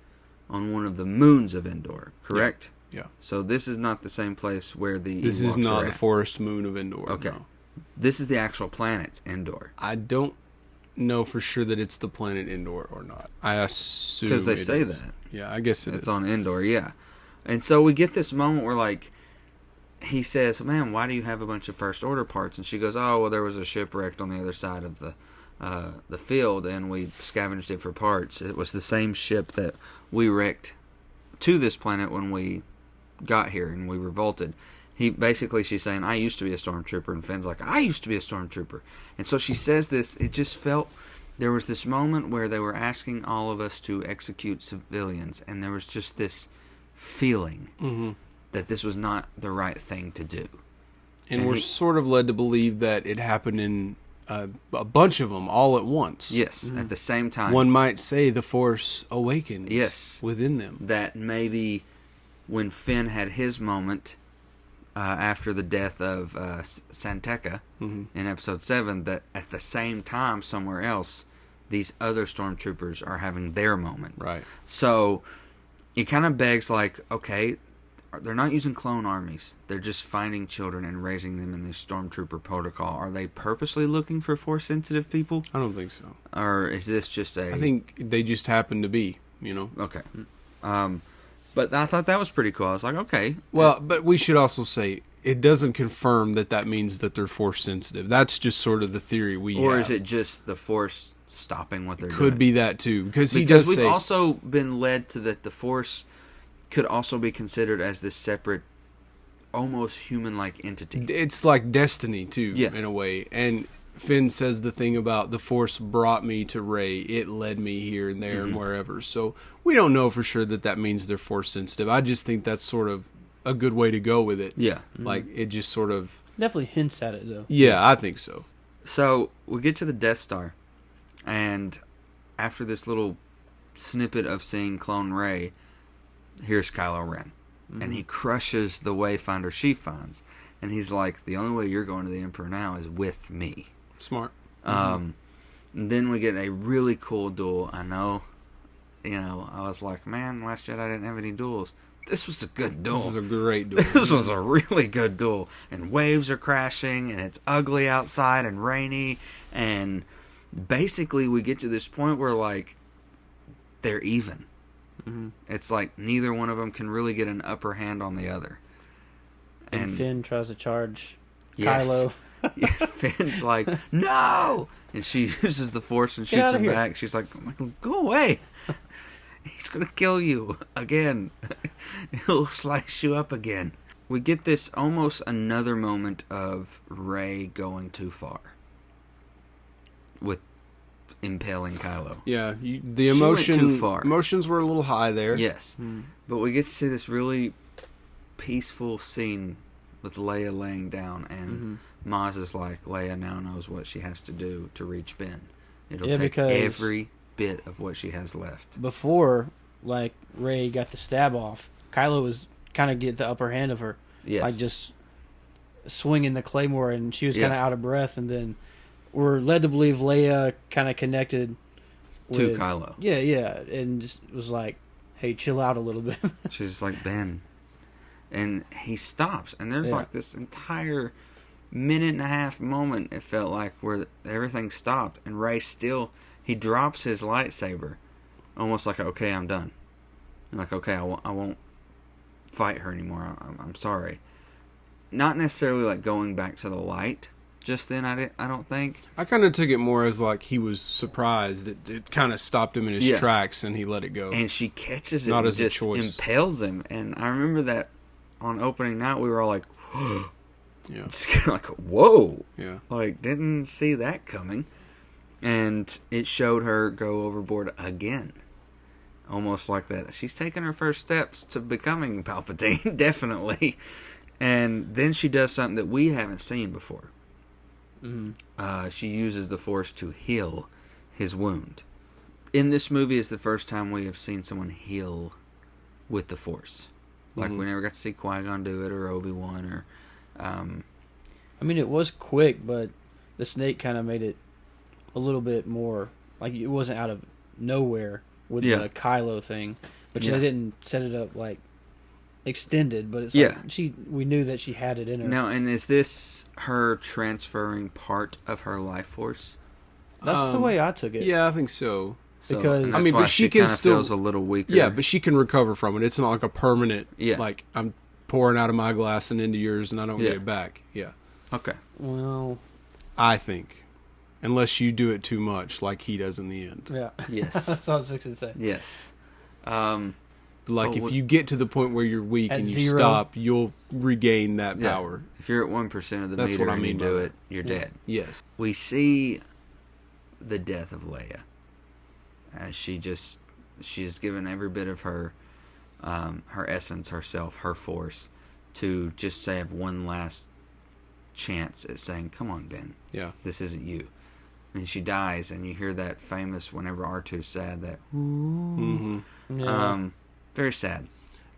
on one of the moons of Endor, correct? Yeah. So this is not the same place where the This is Ewoks not are the at. forest moon of Endor. Okay. No. This is the actual planet, Endor. I don't know for sure that it's the planet Endor or not. I assume Because they it say is. that. Yeah, I guess It's is. on Endor, yeah. And so we get this moment where, like, he says, "Man, why do you have a bunch of First Order parts?" And she goes, "Oh, well, there was a ship wrecked on the other side of the field, and we scavenged it for parts. It was the same ship that we wrecked to this planet when we got here and we revolted." She's saying, "I used to be a stormtrooper," and Finn's like, "I used to be a stormtrooper." And so she says this. It just felt there was this moment where they were asking all of us to execute civilians, and there was just this feeling that this was not the right thing to do. And we're sort of led to believe that it happened in a bunch of them all at once. Yes, at the same time. One might say the Force awakened Yes. within them. That maybe when Finn had his moment after the death of Santeca in Episode 7, that at the same time somewhere else, these other stormtroopers are having their moment. Right. So it kind of begs, like, okay, they're not using clone armies. They're just finding children and raising them in this stormtrooper protocol. Are they purposely looking for Force-sensitive people? I don't think so. Or is this just a... I think they just happen to be, Okay. But I thought that was pretty cool. I was like, okay. Well, but we should also say it doesn't confirm that means that they're Force sensitive. That's just sort of the theory we have. Or is it just the Force stopping what they're doing? Could be that too, because he Because does we've say also been led to that the Force could also be considered as this separate, almost human-like entity. it's like destiny too, Yeah. in a way. And Finn says the thing about the Force brought me to Rey. It led me here and there and wherever. So we don't know for sure that means they're Force sensitive. I just think that's sort of a good way to go with it. Yeah. Like, it just sort of... Definitely hints at it, though. Yeah, I think so. So we get to the Death Star, and after this little snippet of seeing Clone Rey, here's Kylo Ren. And he crushes the Wayfinder she finds. And he's like, the only way you're going to the Emperor now is with me. Smart. And then we get a really cool duel. I know, I was like, man, Last Jedi didn't have any duels. This was a good duel. This was a great duel. This was a really good duel. And waves are crashing, and it's ugly outside and rainy. And basically we get to this point where, like, they're even. It's like neither one of them can really get an upper hand on the other. And Finn tries to charge Yes. Kylo. Finn's like, no! And she uses the Force and shoots him back. She's like, go away. He's going to kill you again. He'll slice you up again. We get this almost another moment of Rey going too far with impaling Kylo. Yeah, the She went too far. Emotions were a little high there. Yes. But we get to see this really peaceful scene with Leia laying down, and Maz is like, Leia now knows what she has to do to reach Ben. It'll take every bit of what she has left. Before, like, Rey got the stab off, Kylo was kind of get the upper hand of her. Yes. Like, just swinging the Claymore, and she was kind of out of breath, and then we're led to believe Leia kind of connected to Kylo. Yeah, and just was like, hey, chill out a little bit. She's just like, Ben. And he stops, and there's like this entire minute and a half moment, it felt like, where everything stopped, and Rey he drops his lightsaber, almost like, okay, I'm done. And like, okay, I won't fight her anymore. I'm sorry. Not necessarily like going back to the light just then, I don't think. I kind of took it more as like he was surprised. It kind of stopped him in his tracks, and he let it go. And she catches it Not and as a just choice. impales him. And I remember that on opening night, we were all like, whoa. Yeah. Just kind of like, whoa. Yeah. Like, didn't see that coming. And it showed her go overboard again. Almost like that. She's taking her first steps to becoming Palpatine, definitely. And then she does something that we haven't seen before. She uses the Force to heal his wound. In this movie is the first time we have seen someone heal with the Force. Like, we never got to see Qui-Gon do it, or Obi-Wan, or... I mean, it was quick, but the snake kind of made it a little bit more... Like, it wasn't out of nowhere with the Kylo thing. But they didn't set it up, like, extended. But it's like we knew that she had it in her. Now, and is this her transferring part of her life force? That's the way I took it. Yeah, I think so. Because that's why but she can still feels a little weaker. Yeah, but she can recover from it. It's not like a permanent. Yeah. Like, I'm pouring out of my glass and into yours, and I don't get it back. Yeah. Okay. Well, I think, unless you do it too much, like he does in the end. yeah. Yes. That's what I was fixing to say. Yes. Like, if you get to the point where you're weak and you stop, you'll regain that power. If you're at 1% of the That's meter what I and you mean by do that. it, you're dead. Yes. We see the death of Leia. As she has given every bit of her essence, herself, her force, to just say have one last chance at saying, come on, Ben. Yeah. This isn't you. And she dies, and you hear that famous, whenever R2's sad, that, Yeah. very sad.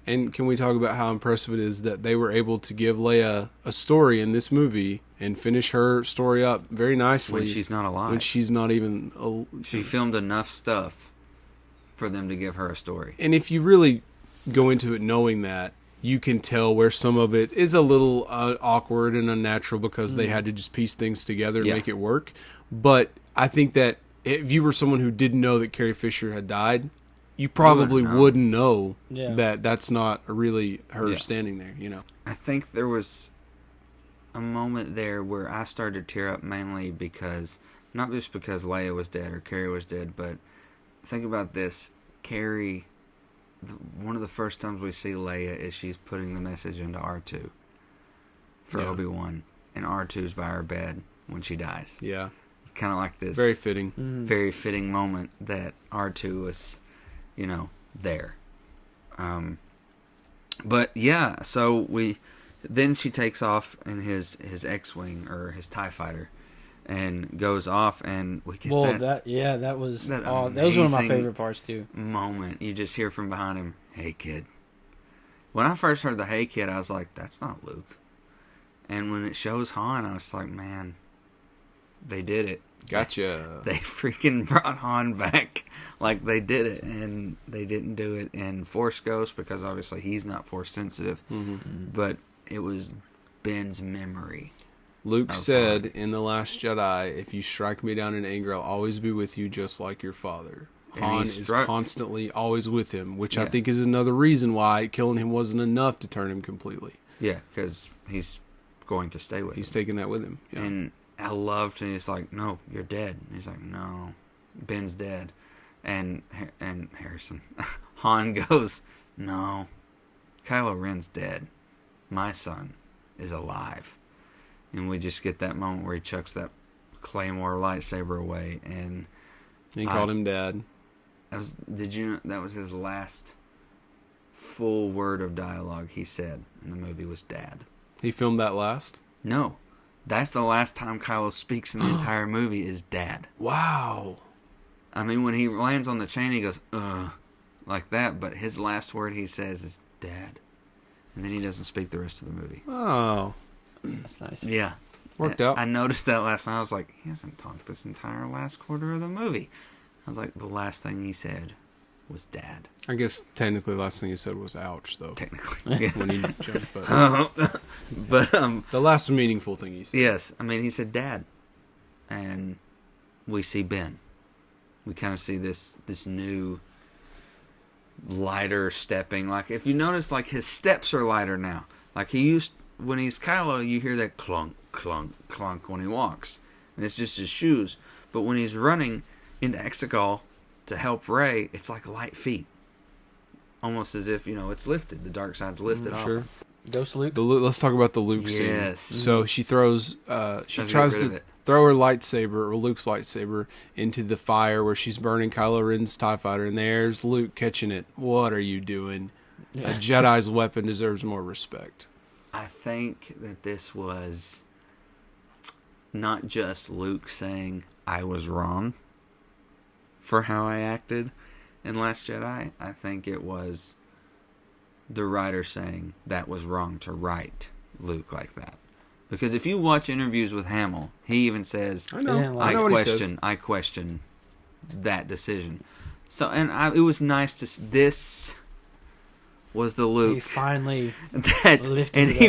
And can we talk about how impressive it is that they were able to give Leia a story in this movie and finish her story up very nicely When she's not alive. when she's not even. She filmed enough stuff for them to give her a story. And if you really go into it knowing that, you can tell where some of it is a little awkward and unnatural because they had to just piece things together and make it work. But I think that if you were someone who didn't know that Carrie Fisher had died, you probably wouldn't know that that's not really her standing there, you know. I think there was a moment there where I started to tear up, mainly because, not just because Leia was dead or Carrie was dead, but think about this. Carrie, one of the first times we see Leia is she's putting the message into R2 for Obi-Wan, and R2's by her bed, when she dies. Yeah. Kind of like this Very fitting. very fitting moment that R2 was, there. But yeah, so then she takes off in his X-Wing or his TIE fighter and goes off, and we get that was one of my favorite parts too. Moment. You just hear from behind him, "Hey kid." When I first heard the "Hey kid," I was like, that's not Luke. And when it shows Han, I was like, man, they did it. Gotcha. They freaking brought Han back. Like, they did it. And they didn't do it in Force Ghost because obviously he's not Force sensitive. Mm-hmm. But it was Ben's memory. Luke said in The Last Jedi, if you strike me down in anger, I'll always be with you just like your father. Han is constantly always with him, which I think is another reason why killing him wasn't enough to turn him completely. Yeah, because he's going to stay with him. He's taking that with him. Yeah. And I loved, and he's like, no, you're dead. And he's like, no, Ben's dead. And Harrison, Han goes, no, Kylo Ren's dead. My son is alive. And we just get that moment where he chucks that Claymore lightsaber away, and he called him Dad. Did you know that was his last full word of dialogue he said in the movie was Dad? He filmed that last? No. That's the last time Kylo speaks in the entire movie is Dad. Wow. I mean, when he lands on the chain, he goes, like that, but his last word he says is Dad. And then he doesn't speak the rest of the movie. Oh. That's nice. Yeah. Worked out. I noticed that last night. I was like, he hasn't talked this entire last quarter of the movie. I was like, the last thing he said was Dad. I guess technically the last thing he said was ouch, though. Technically. Yeah. When he jumped, but the last meaningful thing he said. Yes. I mean, he said Dad. And we see Ben. We kind of see this new lighter stepping. Like, if you notice, like, his steps are lighter now. Like, when he's Kylo, you hear that clunk, clunk, clunk when he walks. And it's just his shoes. But when he's running into Exegol to help Rey, it's like light feet. Almost as if, it's lifted. The dark side's lifted off. Sure. Ghost Luke? Let's talk about the Luke scene. Yes. So she throws, she tries to throw her lightsaber, or Luke's lightsaber, into the fire where she's burning Kylo Ren's TIE fighter, and there's Luke catching it. What are you doing? Yeah. A Jedi's weapon deserves more respect. I think that this was not just Luke saying, I was wrong for how I acted in Last Jedi. I think it was the writer saying that was wrong to write Luke like that. Because if you watch interviews with Hamill, he even says, I question that decision. So, and it was nice to this was the Luke. He finally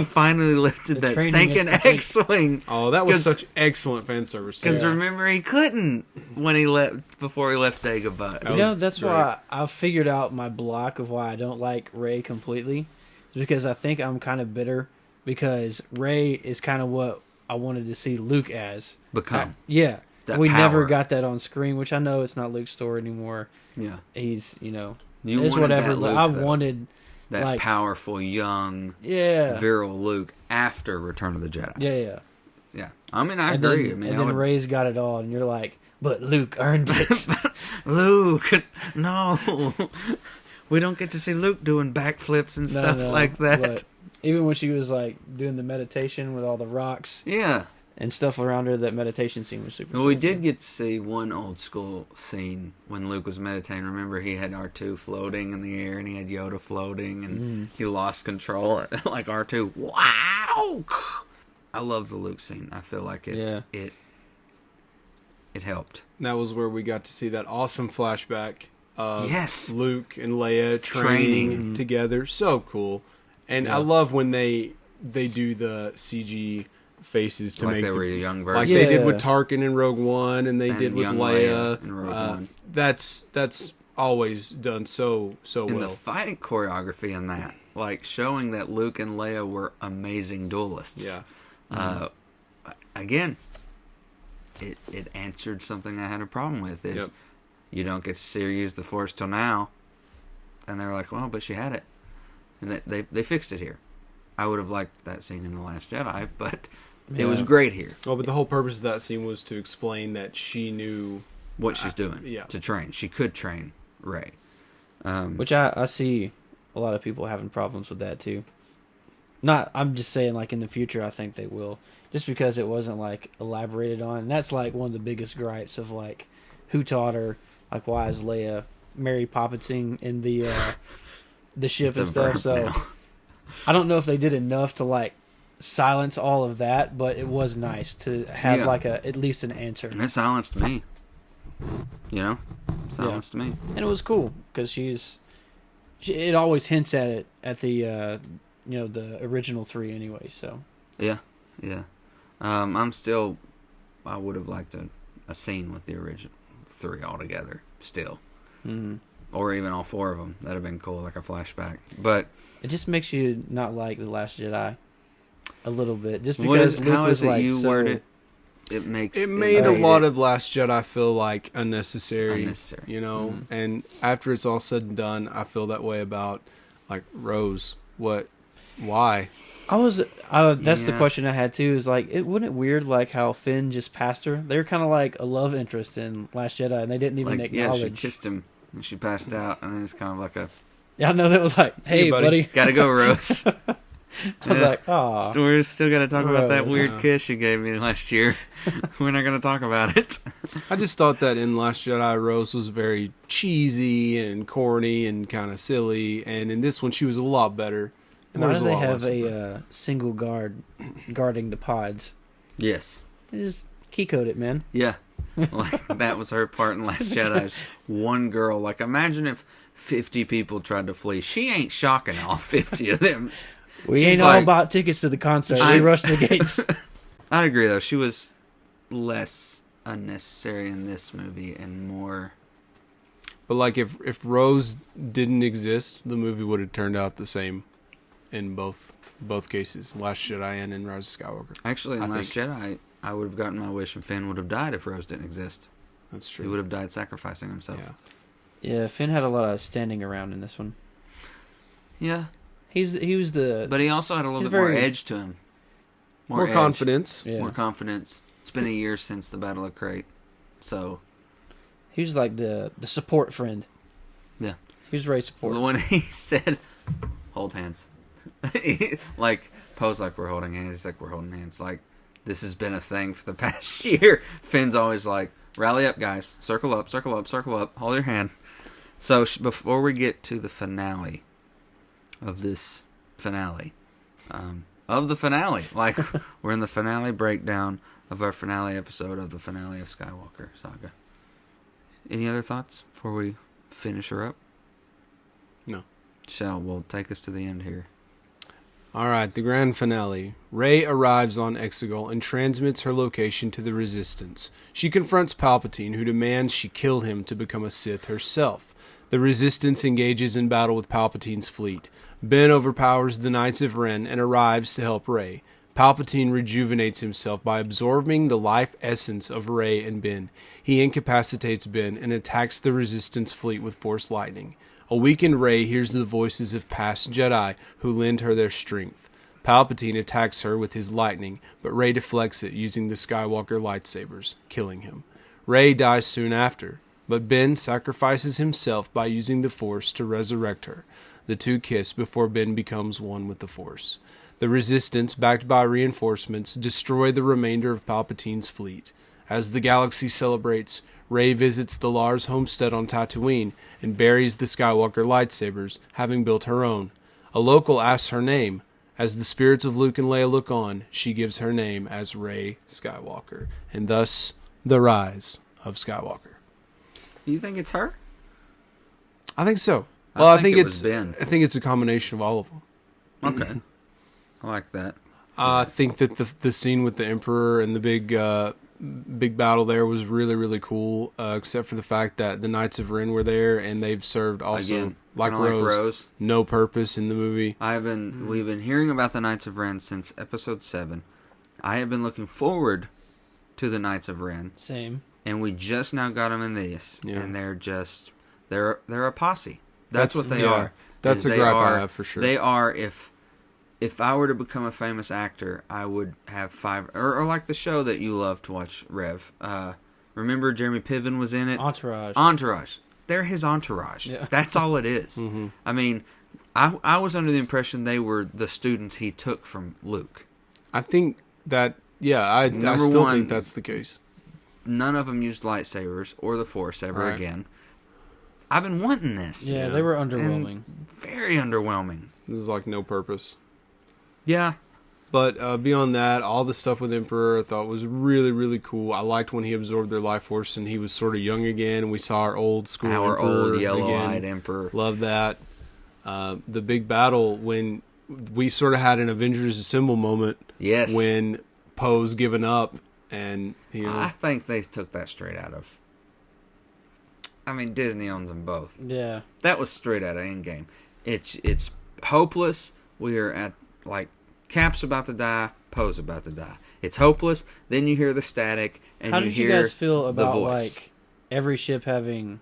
finally lifted that stinking X-Wing. Oh, that was such excellent fan service. Because remember, he couldn't before he left Dagobah. That's why I figured out my block of why I don't like Rey completely. It's because I think I'm kind of bitter because Rey is kind of what I wanted to see Luke as. Become. Yeah. We never got that on screen, which I know it's not Luke's story anymore. Yeah. He's, you it's whatever. Luke, I wanted that powerful, young, virile Luke after Return of the Jedi. Yeah. I mean, I agree. Then Rey's got it all, and you're like, but Luke earned it. Luke, no. We don't get to see Luke doing backflips and stuff like that. But even when she was like doing the meditation with all the rocks. Yeah. And stuff around her, that meditation scene was super cool. We did get to see one old school scene when Luke was meditating. Remember, he had R2 floating in the air, and he had Yoda floating, and he lost control, like R2. Wow! I love the Luke scene. I feel like it helped. And that was where we got to see that awesome flashback of Luke and Leia training together. So cool. And I love when they do the CG faces to like make they were a young version, like they did with Tarkin in Rogue One, and they did with Leia in Rogue One. That's always done so well. And the fighting choreography in that, like showing that Luke and Leia were amazing duelists. Yeah. Again, it answered something I had a problem with. Is you don't get to see her use the Force till now, and they're like, well, but she had it, and they fixed it here. I would have liked that scene in The Last Jedi, but It was great here. Well, but the whole purpose of that scene was to explain that she knew What she's doing yeah. to train. She could train Rey. Which I see a lot of people having problems with that too. I'm just saying, like, in the future, I think they will. Just because it wasn't, like, elaborated on. And that's, like, one of the biggest gripes of, like, who taught her, like, why is Leia Mary Poppinsing in the ship and stuff. So I don't know if they did enough to, like, silence all of that, but it was nice to have, like, at least an answer. And it silenced me. You know? Silenced me. And it was cool, because it always hints at it at the, the original 3 anyway, so. Yeah. I would have liked a scene with the original 3 altogether, still. Mm-hmm. Or even all 4 of them. That'd have been cool, like a flashback. But it just makes you not like The Last Jedi a little bit. Just because Luke how was is it like you so... word it? It made a lot of Last Jedi feel like unnecessary. You know? Mm-hmm. And after it's all said and done, I feel that way about, like, Rose. Why? That's the question I had too. Is like, wouldn't it weird like how Finn just passed her? They were kind of like a love interest in Last Jedi, and they didn't even acknowledge. Yeah, she kissed him and she passed out, and then it's kind of like a. Yeah, I know that was like, hey, buddy, gotta go, Rose. I was like, oh, we're still gotta talk about that weird kiss you gave me last year. We're not gonna talk about it. I just thought that in Last Jedi, Rose was very cheesy and corny and kind of silly, and in this one, she was a lot better. And why do they have a single guard guarding the pods? Yes. They just keycode it, man. Yeah. Like, that was her part in Last Jedi. One girl. Like, imagine if 50 people tried to flee. She ain't shocking all 50 of them. We ain't all bought tickets to the concert. We rushed the gates. I agree, though. She was less unnecessary in this movie and more... But, like, if Rose didn't exist, the movie would have turned out the same. In both cases, Last Jedi and in Rise of Skywalker. Actually, in Last Jedi, I would have gotten my wish, and Finn would have died if Rose didn't exist. That's true. He would have died sacrificing himself. Yeah, Finn had a lot of standing around in this one. Yeah, he was the. But he also had a little bit more edge to him. More confidence. Yeah. More confidence. It's been a year since the Battle of Crate, so he was like the support friend. Yeah, he was Rey's support. When he said, "Hold hands." Like, pose like we're holding hands. He's like, we're holding hands. Like, this has been a thing for the past year. Finn's always like, rally up, guys. Circle up, circle up, circle up. Hold your hand. So, before we get to the finale of this finale, like, we're in the finale breakdown of our finale episode of the finale of Skywalker Saga. Any other thoughts before we finish her up? No. Shell will take us to the end here. All right, the grand finale. Rey arrives on Exegol and transmits her location to the Resistance. She confronts Palpatine, who demands she kill him to become a Sith herself. The Resistance engages in battle with Palpatine's fleet. Ben overpowers the Knights of Ren and arrives to help Rey. Palpatine rejuvenates himself by absorbing the life essence of Rey and Ben. He incapacitates Ben and attacks the Resistance fleet with Force lightning. A weakened Rey hears the voices of past Jedi who lend her their strength. Palpatine attacks her with his lightning, but Rey deflects it using the Skywalker lightsabers, killing him. Rey dies soon after, but Ben sacrifices himself by using the Force to resurrect her. The two kiss before Ben becomes one with the Force. The Resistance, backed by reinforcements, destroy the remainder of Palpatine's fleet. As the galaxy celebrates, Rey visits the Lars homestead on Tatooine and buries the Skywalker lightsabers, having built her own. A local asks her name. As the spirits of Luke and Leia look on, she gives her name as Rey Skywalker, and thus the rise of Skywalker. You think it's her? I think so. Well, I think it's Ben. I think it's a combination of all of them. Okay, I like that. I think that the scene with the Emperor and the big battle there was really, really cool, except for the fact that the Knights of Ren were there and they've served also, Again, like Rose, no purpose in the movie. We've been hearing about the Knights of Ren since episode 7. I have been looking forward to the Knights of Ren. Same. And we just now got them in this, and they're a posse. That's what they are. That's a gripe I have for sure. They are, if if I were to become a famous actor, I would have 5, or like the show that you love to watch, Rev. Remember Jeremy Piven was in it? Entourage. They're his entourage. Yeah. That's all it is. Mm-hmm. I mean, I was under the impression they were the students he took from Luke. I think that, I still think that's the case. None of them used lightsabers or the Force ever again. I've been wanting this. Yeah, they were underwhelming. Very underwhelming. This is like no purpose. Yeah. But beyond that, all the stuff with Emperor I thought was really, really cool. I liked when he absorbed their life force and he was sort of young again. And we saw our old school Emperor old yellow-eyed again. Emperor. Love that. The big battle when we sort of had an Avengers Assemble moment. Yes. When Poe's given up and, I think they took that straight out of... I mean, Disney owns them both. Yeah. That was straight out of Endgame. It's hopeless. We are at, like... Cap's about to die, Poe's about to die. It's hopeless. Then you hear the static, and How you did hear you guys feel about the voice. like every ship having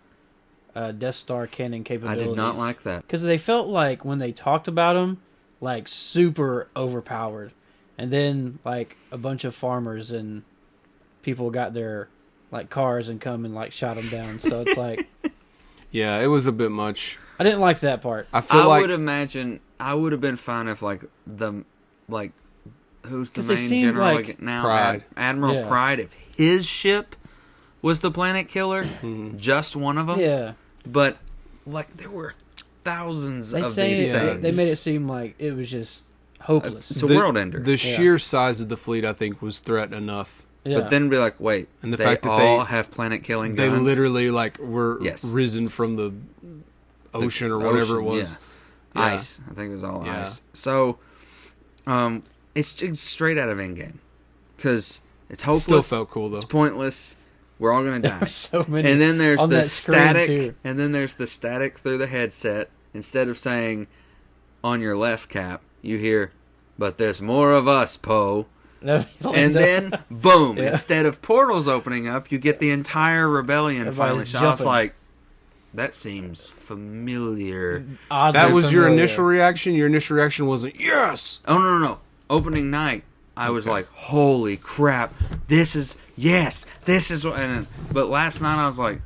Death Star cannon capabilities? I did not like that because they felt like when they talked about them, like super overpowered, and then like a bunch of farmers and people got their like cars and come and like shot them down. So it's like, yeah, it was a bit much. I didn't like that part. I would imagine I would have been fine if who's the main general like now? Pride. Admiral Pride. If his ship was the planet killer, just one of them. Yeah. But like there were thousands of these things. They made it seem like it was just hopeless. It's a world ender. The sheer size of the fleet, I think, was threat enough. Yeah. But then be like, wait, and the fact that all have planet killing guns. They literally were risen from the ocean or whatever it was. Yeah. Ice. I think it was all ice. So, it's just straight out of Endgame. Because it's hopeless. Still felt cool, though. It's pointless. We're all going to die. So many. And then there's the static. Too. And then there's the static through the headset. Instead of saying, on your left, Cap, you hear, but there's more of us, Poe. And then, boom, instead of portals opening up, you get the entire rebellion finally shot. I was like, that seems familiar. That was your initial reaction? Your initial reaction wasn't, yes! Oh, no. Opening night, I was like, holy crap, this is what... But last night, I was like...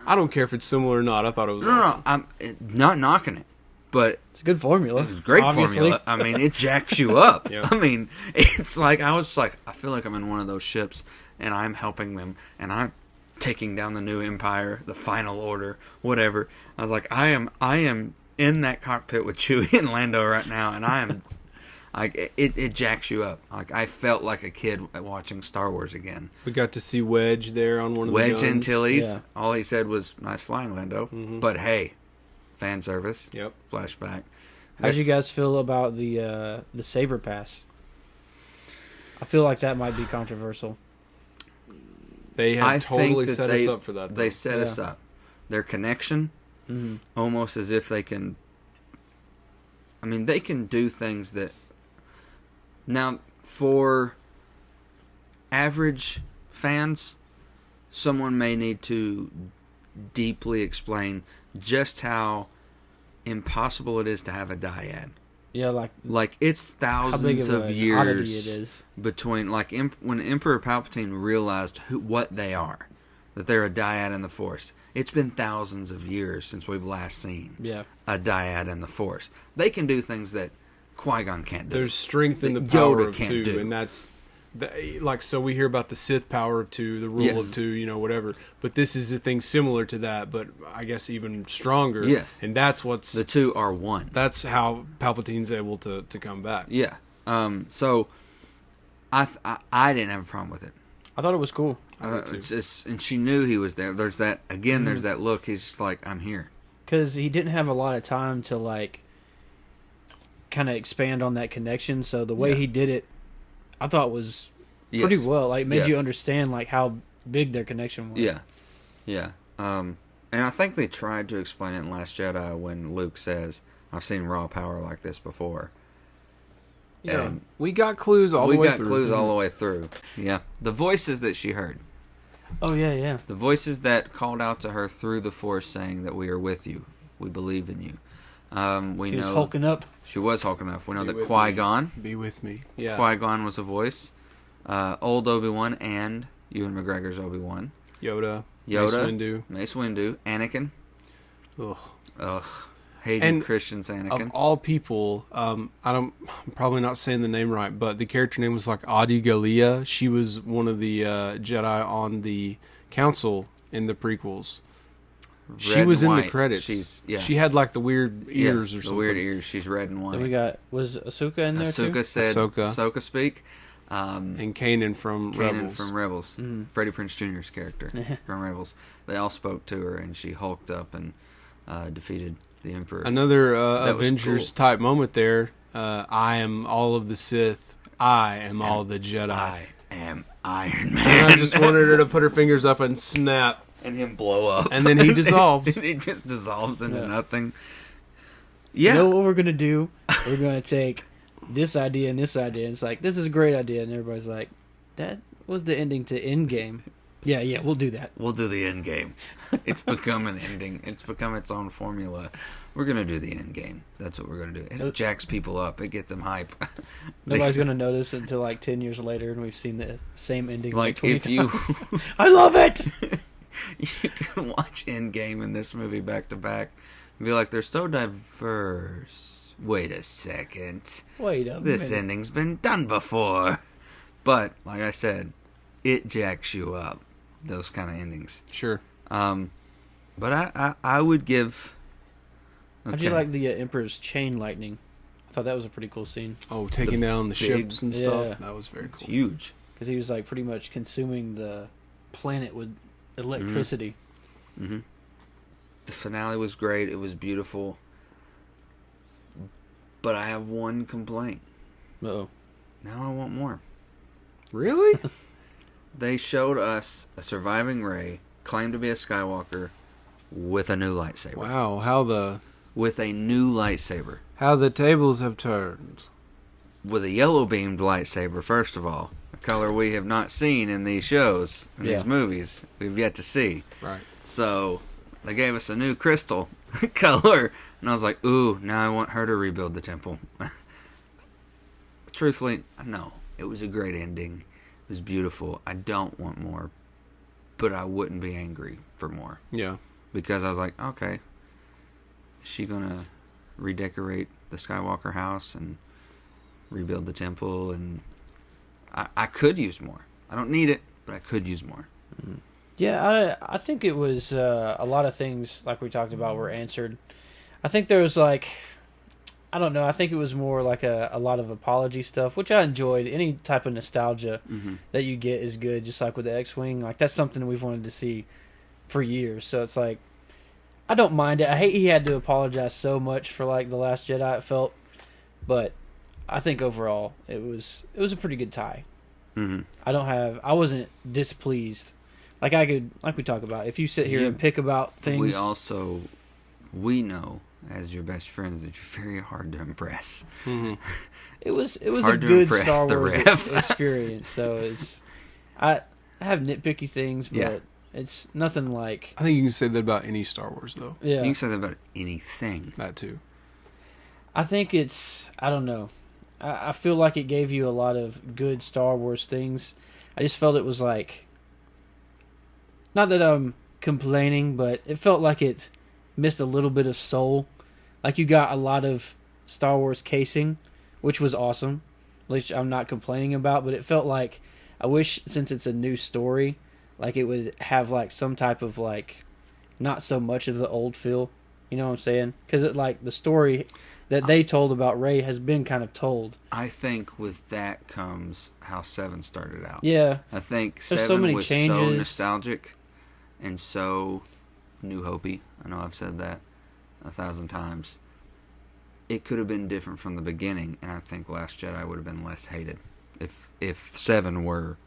I don't care if it's similar or not. I thought it was awesome. No, I'm not knocking it. But it's a good formula. It's a great formula. I mean, it jacks you up. Yeah. I mean, it's like I feel like I'm in one of those ships and I'm helping them and I'm taking down the new empire, the final order, whatever. I was like, I am in that cockpit with Chewie and Lando right now, and I am like it jacks you up. Like I felt like a kid watching Star Wars again. We got to see Wedge there on one of the guns. Wedge Antilles. Yeah. All he said was "nice flying, Lando," but hey. Fan service. Yep. Flashback. How did you guys feel about the Saber Pass? I feel like that might be controversial. They have totally set us up for that. Though. They set us up. Their connection, almost as if they can... I mean, they can do things that... Now, for average fans, someone may need to deeply explain just how impossible it is to have a dyad. Yeah, like it's thousands of years between when Emperor Palpatine realized what they are, that they're a dyad in the Force. It's been thousands of years since we've last seen a dyad in the Force. They can do things that Qui-Gon can't do. There's strength in the power Yoda of can't two, do. and that's so we hear about the Sith power of two, the rule of two, whatever. But this is a thing similar to that, but I guess even stronger. Yes, and that's what's the two are one. That's how Palpatine's able to come back. Yeah. So I didn't have a problem with it. I thought it was cool. It's just, and she knew he was there. There's that again. There's that look. He's just like, I'm here. Because he didn't have a lot of time to kind of expand on that connection. So the way he did it, I thought was pretty well. Like made you understand how big their connection was. Yeah. And I think they tried to explain it in Last Jedi when Luke says, "I've seen raw power like this before." Yeah, and we got clues all the way through. All the way through. Yeah, the voices that she heard. Oh yeah. The voices that called out to her through the Force, saying that we are with you, we believe in you. We He was know hulking up. she was hulking up. We know Be that with Qui-Gon. Be with me. Yeah. Qui-Gon was a voice. Old Obi-Wan and Ewan McGregor's Obi-Wan. Yoda. Yoda. Mace Windu. Anakin. Ugh. Hayden And Christen's Anakin. Of all people, I'm probably not saying the name right, but the character name was like Adi Gallia. She was one of the Jedi on the council in the prequels. She Red was and in the white. credits. Yeah. She had like the weird ears or the something. weird ears. She's red and white. Then we got, was Ahsoka in there too? Ahsoka said Ahsoka speak. And Kanan from Rebels. From Rebels. Mm-hmm. Freddie Prinze Jr.'s character from Rebels. They all spoke to her, and she hulked up and defeated the Emperor. Another That was Avengers cool. type moment there. I am all of the Sith. I am all the Jedi. I am Iron And Man. I just wanted her to put her fingers up and snap. and him blow up. And then he dissolves. He just dissolves into nothing. You Yeah. know what we're gonna do? We're gonna take this idea and this idea. And it's like, this is a great idea, and everybody's like, that was the ending to Endgame. Yeah, we'll do that. We'll do the end game. It's become an ending. It's become its own formula. We're going to do the end game. That's what we're going to do. It jacks people up. It gets them hype. Nobody's gonna notice until like 10 years later, and we've seen the same ending Like, 20 if you... times. I love it. You can watch Endgame and this movie back to back and be like, they're so diverse. Wait a second. Wait a This minute. ending's been done before. But, like I said, it jacks you up. Those kind of endings. Sure. But I would give... How'd you like the Emperor's chain lightning? I thought that was a pretty cool scene. Oh, taking down the big- ships and stuff. Yeah. That was very It's cool. huge. Because he was like pretty much consuming the planet with electricity. Mm-hmm. The finale was great. It was beautiful. But I have one complaint. Uh-oh. Now I want more. Really? They showed us a surviving Rey, claimed to be a Skywalker, with a new lightsaber. Wow, how the tables have turned. With a yellow-beamed lightsaber, first of all. A color we have not seen in these shows, in these movies. We've yet to see. Right. So, they gave us a new crystal color. And I was like, ooh, now I want her to rebuild the temple. Truthfully, no. It was a great ending. It was beautiful. I don't want more. But I wouldn't be angry for more. Yeah. Because I was like, okay. Is she going to redecorate the Skywalker house and rebuild the temple? And I could use more. I don't need it, but I could use more. Yeah, I think it was a lot of things, like we talked about, were answered. I think there was like, I don't know, I think it was more like a lot of apology stuff, which I enjoyed. Any type of nostalgia that you get is good, just like with the X-Wing. Like, that's something we've wanted to see for years. So it's like, I don't mind it. I hate he had to apologize so much for like The Last Jedi, it felt. But I think overall it was a pretty good tie. Mm-hmm. I wasn't displeased. Like we talk about, if you sit here and pick about things. We know as your best friends that you're very hard to impress. Mm-hmm. It was hard a to good impress Star the Wars Rev. experience. So I have nitpicky things, but it's nothing like. I think you can say that about any Star Wars, though. Yeah, You can say that about anything. That too. I think I don't know. I feel like it gave you a lot of good Star Wars things. I just felt it was like, not that I'm complaining, but it felt like it missed a little bit of soul. Like, you got a lot of Star Wars casing, which was awesome, which I'm not complaining about, but it felt like, I wish, since it's a new story, like it would have like some type of like, not so much of the old feel. You know what I'm saying? Because like the story that they told about Rey has been kind of told. I think with that comes how 7 started out. Yeah. I think There's 7 so many was so changes. nostalgic and so New Hopey. I know I've said that 1,000 times. It could have been different from the beginning, and I think Last Jedi would have been less hated if 7 were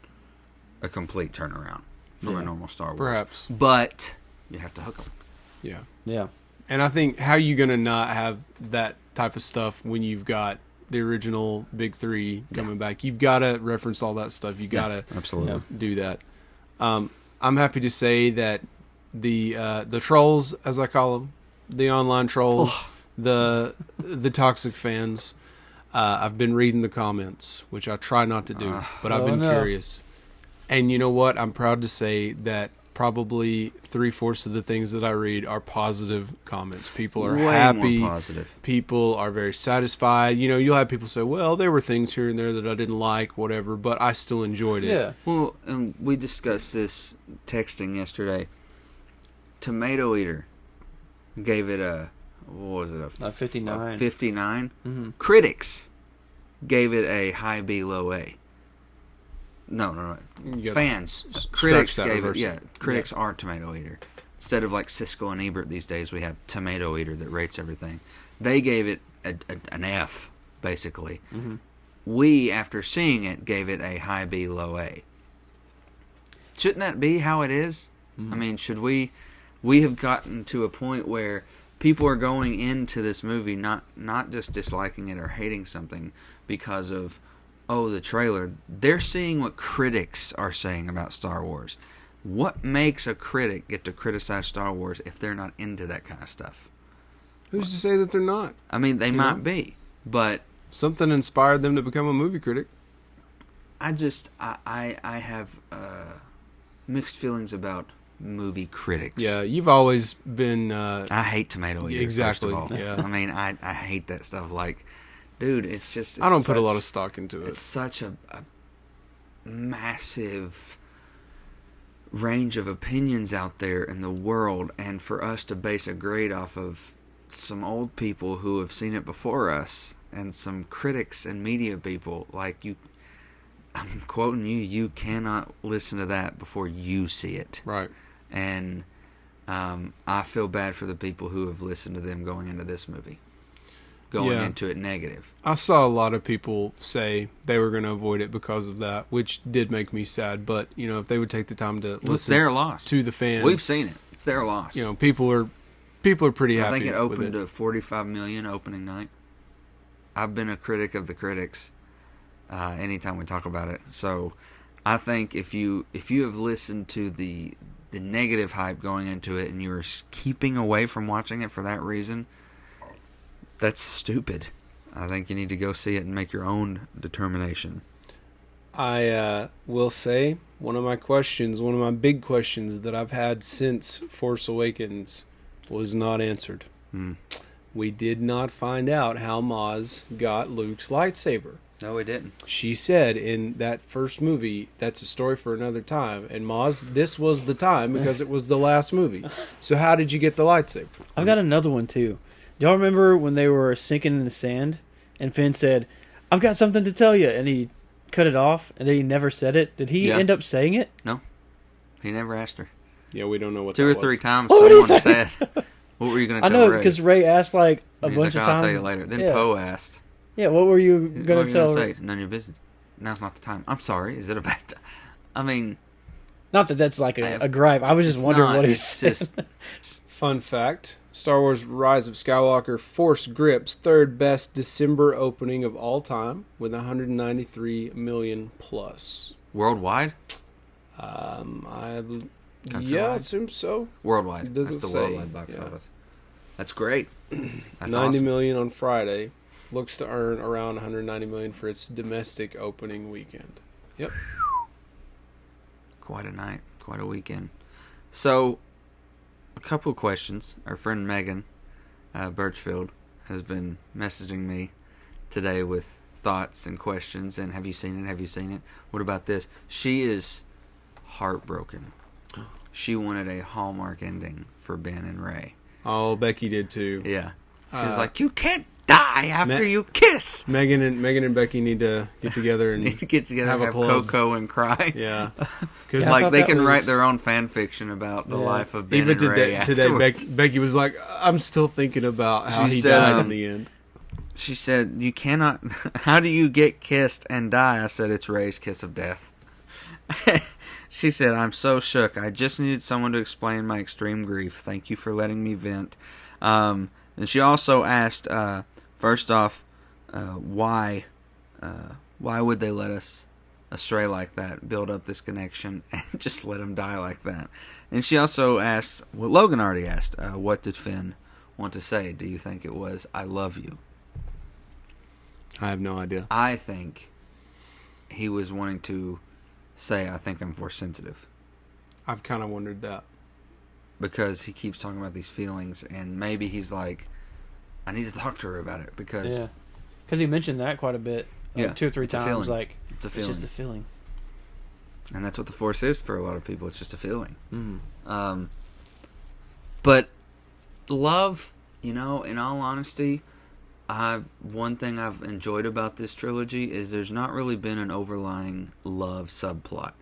a complete turnaround from a normal Star Wars. Perhaps. But you have to hook them. Yeah. Yeah. And I think, how you going to not have that type of stuff when you've got the original Big 3 coming back? You've got to reference all that stuff. You got to absolutely do that. I'm happy to say that the trolls, as I call them, the online trolls, the toxic fans. I've been reading the comments, which I try not to do, but I've been curious. And you know what? I'm proud to say that probably 3/4 of the things that I read are positive comments. People are happy. More positive. People are very satisfied. You know, you'll have people say, well, there were things here and there that I didn't like, whatever, but I still enjoyed it. Yeah. Well, and we discussed this texting yesterday. Tomato Eater gave it a, what was it, a 59. A 59. Mm-hmm. Critics gave it a high B, low A. No. Fans. Critics gave it, critics are Tomato Eater. Instead of like Siskel and Ebert these days, we have Tomato Eater that rates everything. They gave it an F, basically. Mm-hmm. We, after seeing it, gave it a high B, low A. Shouldn't that be how it is? Mm-hmm. I mean, should we have gotten to a point where people are going into this movie not just disliking it or hating something because of, the trailer. They're seeing what critics are saying about Star Wars. What makes a critic get to criticize Star Wars if they're not into that kind of stuff? Who's to say that they're not? I mean, they might be, but something inspired them to become a movie critic. I have mixed feelings about movie critics. Yeah, you've always been... I hate Tomato Eater, exactly, first of all. Yeah. I mean, I hate that stuff. Like, dude, it's just... I don't put a lot of stock into it. It's such a massive range of opinions out there in the world, and for us to base a grade off of some old people who have seen it before us, and some critics and media people, like you... I'm quoting you, you cannot listen to that before you see it. Right. And I feel bad for the people who have listened to them going into this movie. Going into it negative. I saw a lot of people say they were going to avoid it because of that, which did make me sad. But, you know, if they would take the time to listen their loss. To the fans. We've seen it. It's their loss. You know, people are pretty happy. I think it opened with it. to 45 million opening night. I've been a critic of the critics anytime we talk about it. So I think if you have listened to the negative hype going into it and you're keeping away from watching it for that reason, that's stupid. I think you need to go see it and make your own determination. I will say one of my big questions that I've had since Force Awakens was not answered. We did not find out how Maz got Luke's lightsaber. No, we didn't. She said in that first movie, that's a story for another time. And Maz, this was the time because it was the last movie. So how did you get the lightsaber? I've got another one too. Y'all remember when they were sinking in the sand and Finn said, "I've got something to tell you," and he cut it off and then he never said it? Did he end up saying it? No. He never asked her. Yeah, we don't know what 2 that or was. 3 times What someone said, "What were you going to tell Ray?" I know, because Ray asked like a bunch of I'll times. tell you later. Then Poe asked, "Yeah, what were you going to tell?" Say? None of your business. Now's not the time. I'm sorry. Is it a bad time? I mean... Not that that's like a gripe. I was just wondering what he said. Just... Fun fact, Star Wars Rise of Skywalker Force Grips third best December opening of all time with 193 million plus. Worldwide? I Countrywide? assume so. Worldwide. It doesn't That's the say. worldwide box office. That's great. That's 90 awesome. million on Friday. Looks to earn around 190 million for its domestic opening weekend. Yep. Quite a night. Quite a weekend. So, a couple of questions. Our friend Megan Birchfield has been messaging me today with thoughts and questions. And have you seen it? Have you seen it? What about this? She is heartbroken. She wanted a Hallmark ending for Ben and Ray. Oh, Becky did too. Yeah. She was like, "You can't die after you kiss." Megan and Becky need to get together and have cocoa and cry. Yeah, because like they can write their own fan fiction about the life of Ben and Ray. Today, Becky was like, "I'm still thinking about how he died in the end." She said, "You cannot. How do you get kissed and die?" I said, "It's Ray's kiss of death." She said, "I'm so shook. I just needed someone to explain my extreme grief. Thank you for letting me vent." And she also asked, first off, why would they let us astray like that, build up this connection, and just let him die like that? And she also asked, what Logan already asked, what did Finn want to say? Do you think it was "I love you"? I have no idea. I think he was wanting to say, "I think I'm force sensitive," I've kind of wondered that. because he keeps talking about these feelings, and maybe he's like, "I need to talk to her about it," because Because he mentioned that quite a bit. Yeah, 2 or 3 it's a times. feeling. Like, it's a it's feeling, just a feeling. and that's what the force is for a lot of people. It's just a feeling. Mm-hmm. But love, in all honesty, one thing I've enjoyed about this trilogy is there's not really been an overlying love subplot.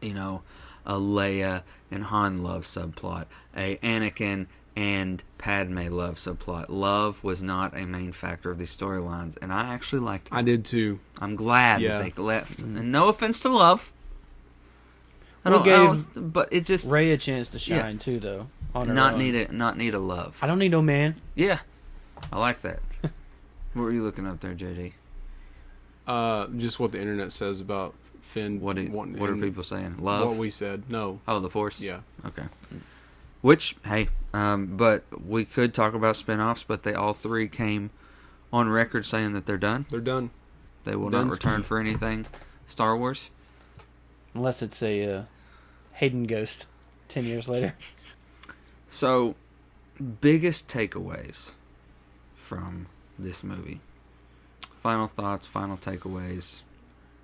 A Leia and Han love subplot, a Anakin and Padme love subplot. Love was not a main factor of these storylines, and I actually liked it. I did too. I'm glad that they left. And no offense to Love. But it just Ray a chance to shine too, though. On her not own. need a love. I don't need no man. Yeah, I like that. What were you looking up there, JD? Just what the internet says about Finn. What are people saying? Love? What we said. No. Oh, the Force? Yeah. Okay. Which, hey, but we could talk about spin-offs, but they all 3 came on record saying that they're done. They're done. They will not return for anything Star Wars. Unless it's a Hayden ghost 10 years later. So, biggest takeaways from this movie. Final thoughts, final takeaways.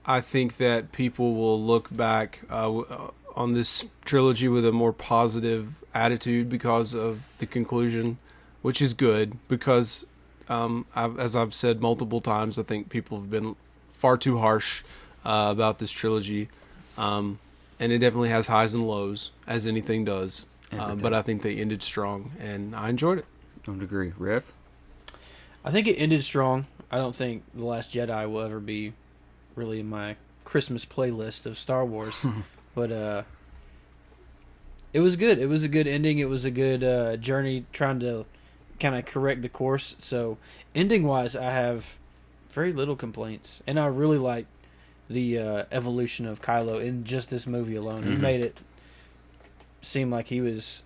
I think that people will look back on this trilogy with a more positive attitude because of the conclusion, which is good because, as I've said multiple times, I think people have been far too harsh about this trilogy. And it definitely has highs and lows, as anything does. But I think they ended strong, and I enjoyed it. Don't agree. Rev? I think it ended strong. I don't think The Last Jedi will ever be really in my Christmas playlist of Star Wars. But it was good. It was a good ending. It was a good journey trying to kind of correct the course. So ending-wise, I have very little complaints. And I really like the evolution of Kylo in just this movie alone. He made it seem like he was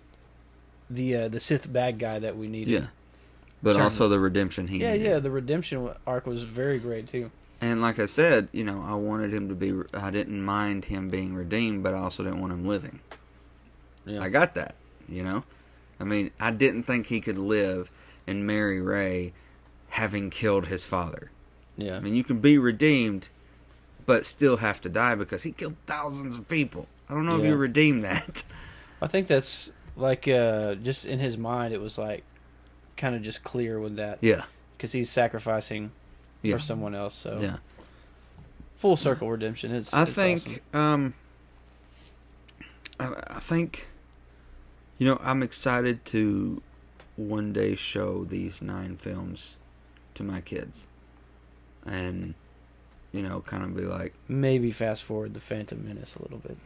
the Sith bad guy that we needed. Yeah. But also the redemption he needed. Yeah, the redemption arc was very great, too. And like I said, I wanted him to be... I didn't mind him being redeemed, but I also didn't want him living. Yeah. I got that, I mean, I didn't think he could live and marry Rey having killed his father. Yeah. I mean, you can be redeemed, but still have to die because he killed thousands of people. I don't know if you redeem that. I think that's like just in his mind, it was like kind of just clear with that. Yeah. Because he's sacrificing for someone else. So yeah. Full circle redemption. It's think. awesome. I think. I'm excited to one day show these 9 films to my kids, and kind of be like, maybe fast forward the Phantom Menace a little bit.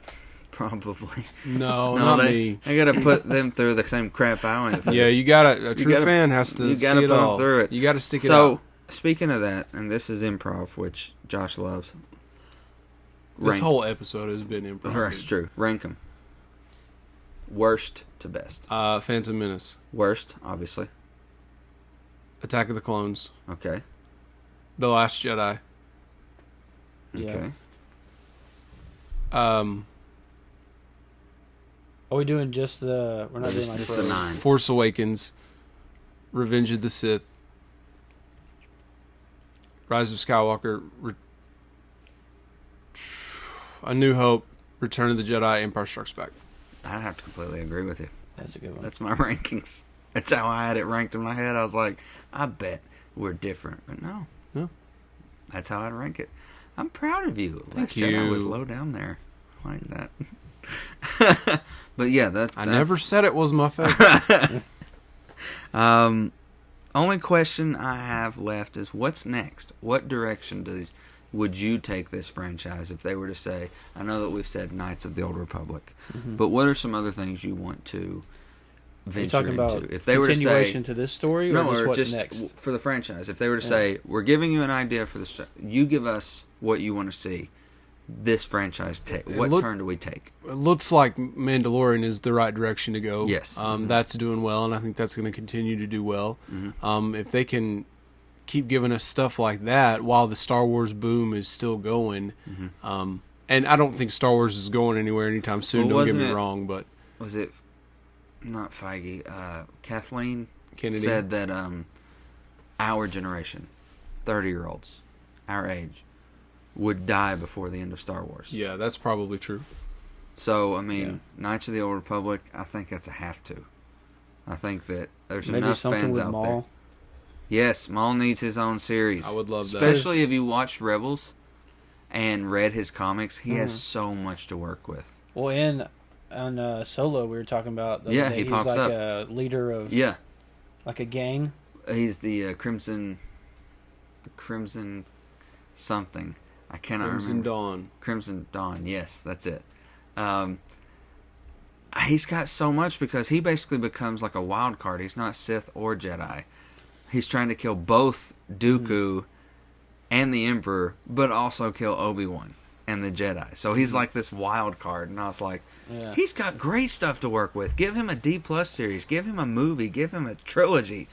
Probably. No, not me. I gotta put them through the same crap I went through. Yeah, you gotta. A true fan has to. You gotta see put it them all. through it. You gotta stick it out. So, speaking of that, and this is improv, which Josh loves. This whole episode has been improv. That's true. Rank them. Worst to best. Phantom Menace. Worst, obviously. Attack of the Clones. Okay. The Last Jedi. Okay. Are we doing just the... We're not doing like just the 9. Force Awakens. Revenge of the Sith. Rise of Skywalker. A New Hope. Return of the Jedi. Empire Strikes Back. I'd have to completely agree with you. That's a good one. That's my rankings. That's how I had it ranked in my head. I was like, I bet we're different. But no. That's how I'd rank it. I'm proud of you. Last Jedi was low down there. I like that. But yeah, that's... I never said it was my favorite. Only question I have left is what's next? What direction would you take this franchise if they were to say, I know that we've said Knights of the Old Republic, but what are some other things you want to venture into? If they were to say continuation to this story, or what's next? For the franchise, if they were to say, we're giving you an idea for this, you give us what you want to see, this franchise take? What turn do we take? It looks like Mandalorian is the right direction to go. Yes. That's doing well, and I think that's going to continue to do well. If they can keep giving us stuff like that while the Star Wars boom is still going, and I don't think Star Wars is going anywhere anytime soon, don't get me wrong, but... Was it not Feige? Kathleen Kennedy said that our generation, 30-year-olds, our age, would die before the end of Star Wars. Yeah, that's probably true. So, I mean, Knights of the Old Republic, I think that's a have to. I think that there's Maybe enough something fans with out Maul. there. Yes, Maul needs his own series. I would love that. Especially if you watched Rebels and read his comics. He has so much to work with. Well, and on Solo, we were talking about. The Yeah, day, he he's pops like up. a leader of like a gang. He's the Crimson something. I cannot remember. Crimson Dawn, yes, that's it. He's got so much because he basically becomes like a wild card. He's not Sith or Jedi. He's trying to kill both Dooku and the Emperor, but also kill Obi-Wan and the Jedi. So he's like this wild card, and I was like, he's got great stuff to work with. Give him a D+ series. Give him a movie. Give him a trilogy.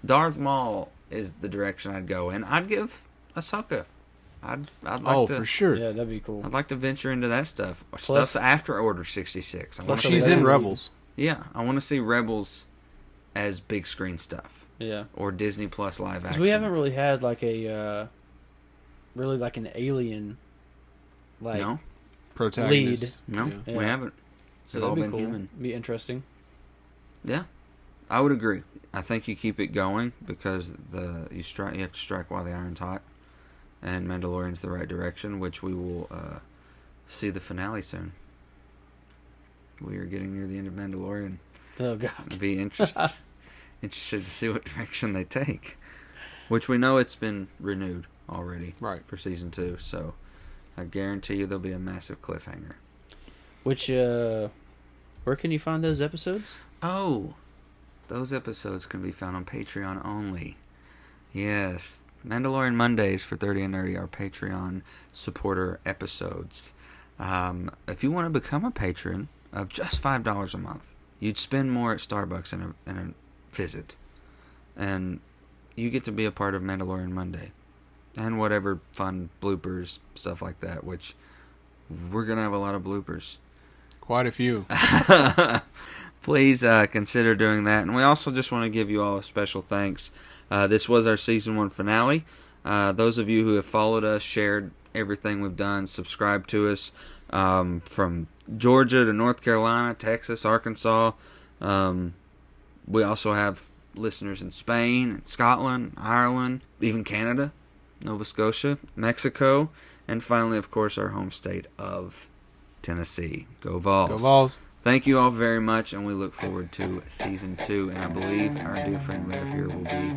Darth Maul is the direction I'd go in. I'd give Ahsoka. I'd like to, for sure. Yeah, that'd be cool. I'd like to venture into that stuff. Stuff's after Order 66. She's in Rebels. Yeah, I want to see Rebels as big screen stuff. Yeah. Or Disney Plus live action. We haven't really had like a really like an alien like protagonist. lead. No, we haven't. So They've all that'd been be cool. human. Be interesting. Yeah, I would agree. I think you keep it going because you have to strike while the iron's hot, and Mandalorian's the right direction, which we will see the finale soon. We are getting near the end of Mandalorian. Oh God! I'd be interested to see what direction they take, which we know it's been renewed already, for season 2. So I guarantee you there'll be a massive cliffhanger. Which where can you find those episodes? Oh, those episodes can be found on Patreon only. Yes, Mandalorian Mondays for 30 and Nerdy are Patreon supporter episodes. If you want to become a patron of just $5 a month, you'd spend more at Starbucks in a visit. And you get to be a part of Mandalorian Monday. And whatever fun bloopers, stuff like that, which we're going to have a lot of bloopers. Quite a few. Please consider doing that. And we also just want to give you all a special thanks. This was our Season 1 finale. Those of you who have followed us, shared everything we've done, subscribed to us, from Georgia to North Carolina, Texas, Arkansas. We also have listeners in Spain, and Scotland, Ireland, even Canada, Nova Scotia, Mexico, and finally, of course, our home state of Tennessee. Go Vols. Go Vols. Thank you all very much, and we look forward to Season 2, and I believe our dear friend Rev here will be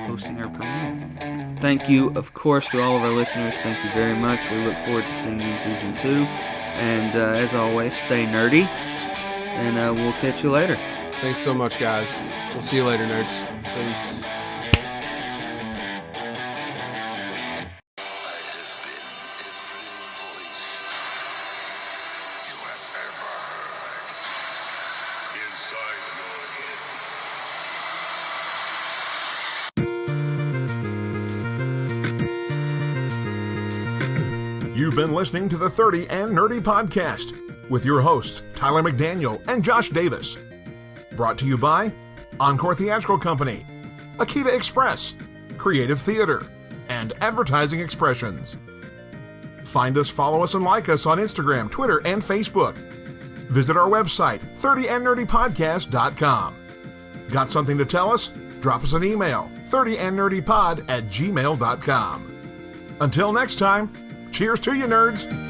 hosting our premiere. Thank you, of course, to all of our listeners. Thank you very much. We look forward to seeing you in Season 2, and as always, stay nerdy, and we'll catch you later. Thanks so much, guys. We'll see you later, nerds. Peace. You've been listening to the 30 and Nerdy Podcast with your hosts, Tyler McDaniel and Josh Davis. Brought to you by Encore Theatrical Company, Akita Express, Creative Theater, and Advertising Expressions. Find us, follow us, and like us on Instagram, Twitter, and Facebook. Visit our website, 30andnerdypodcast.com. Got something to tell us? Drop us an email, 30andnerdypod@gmail.com. Until next time, cheers to you, nerds!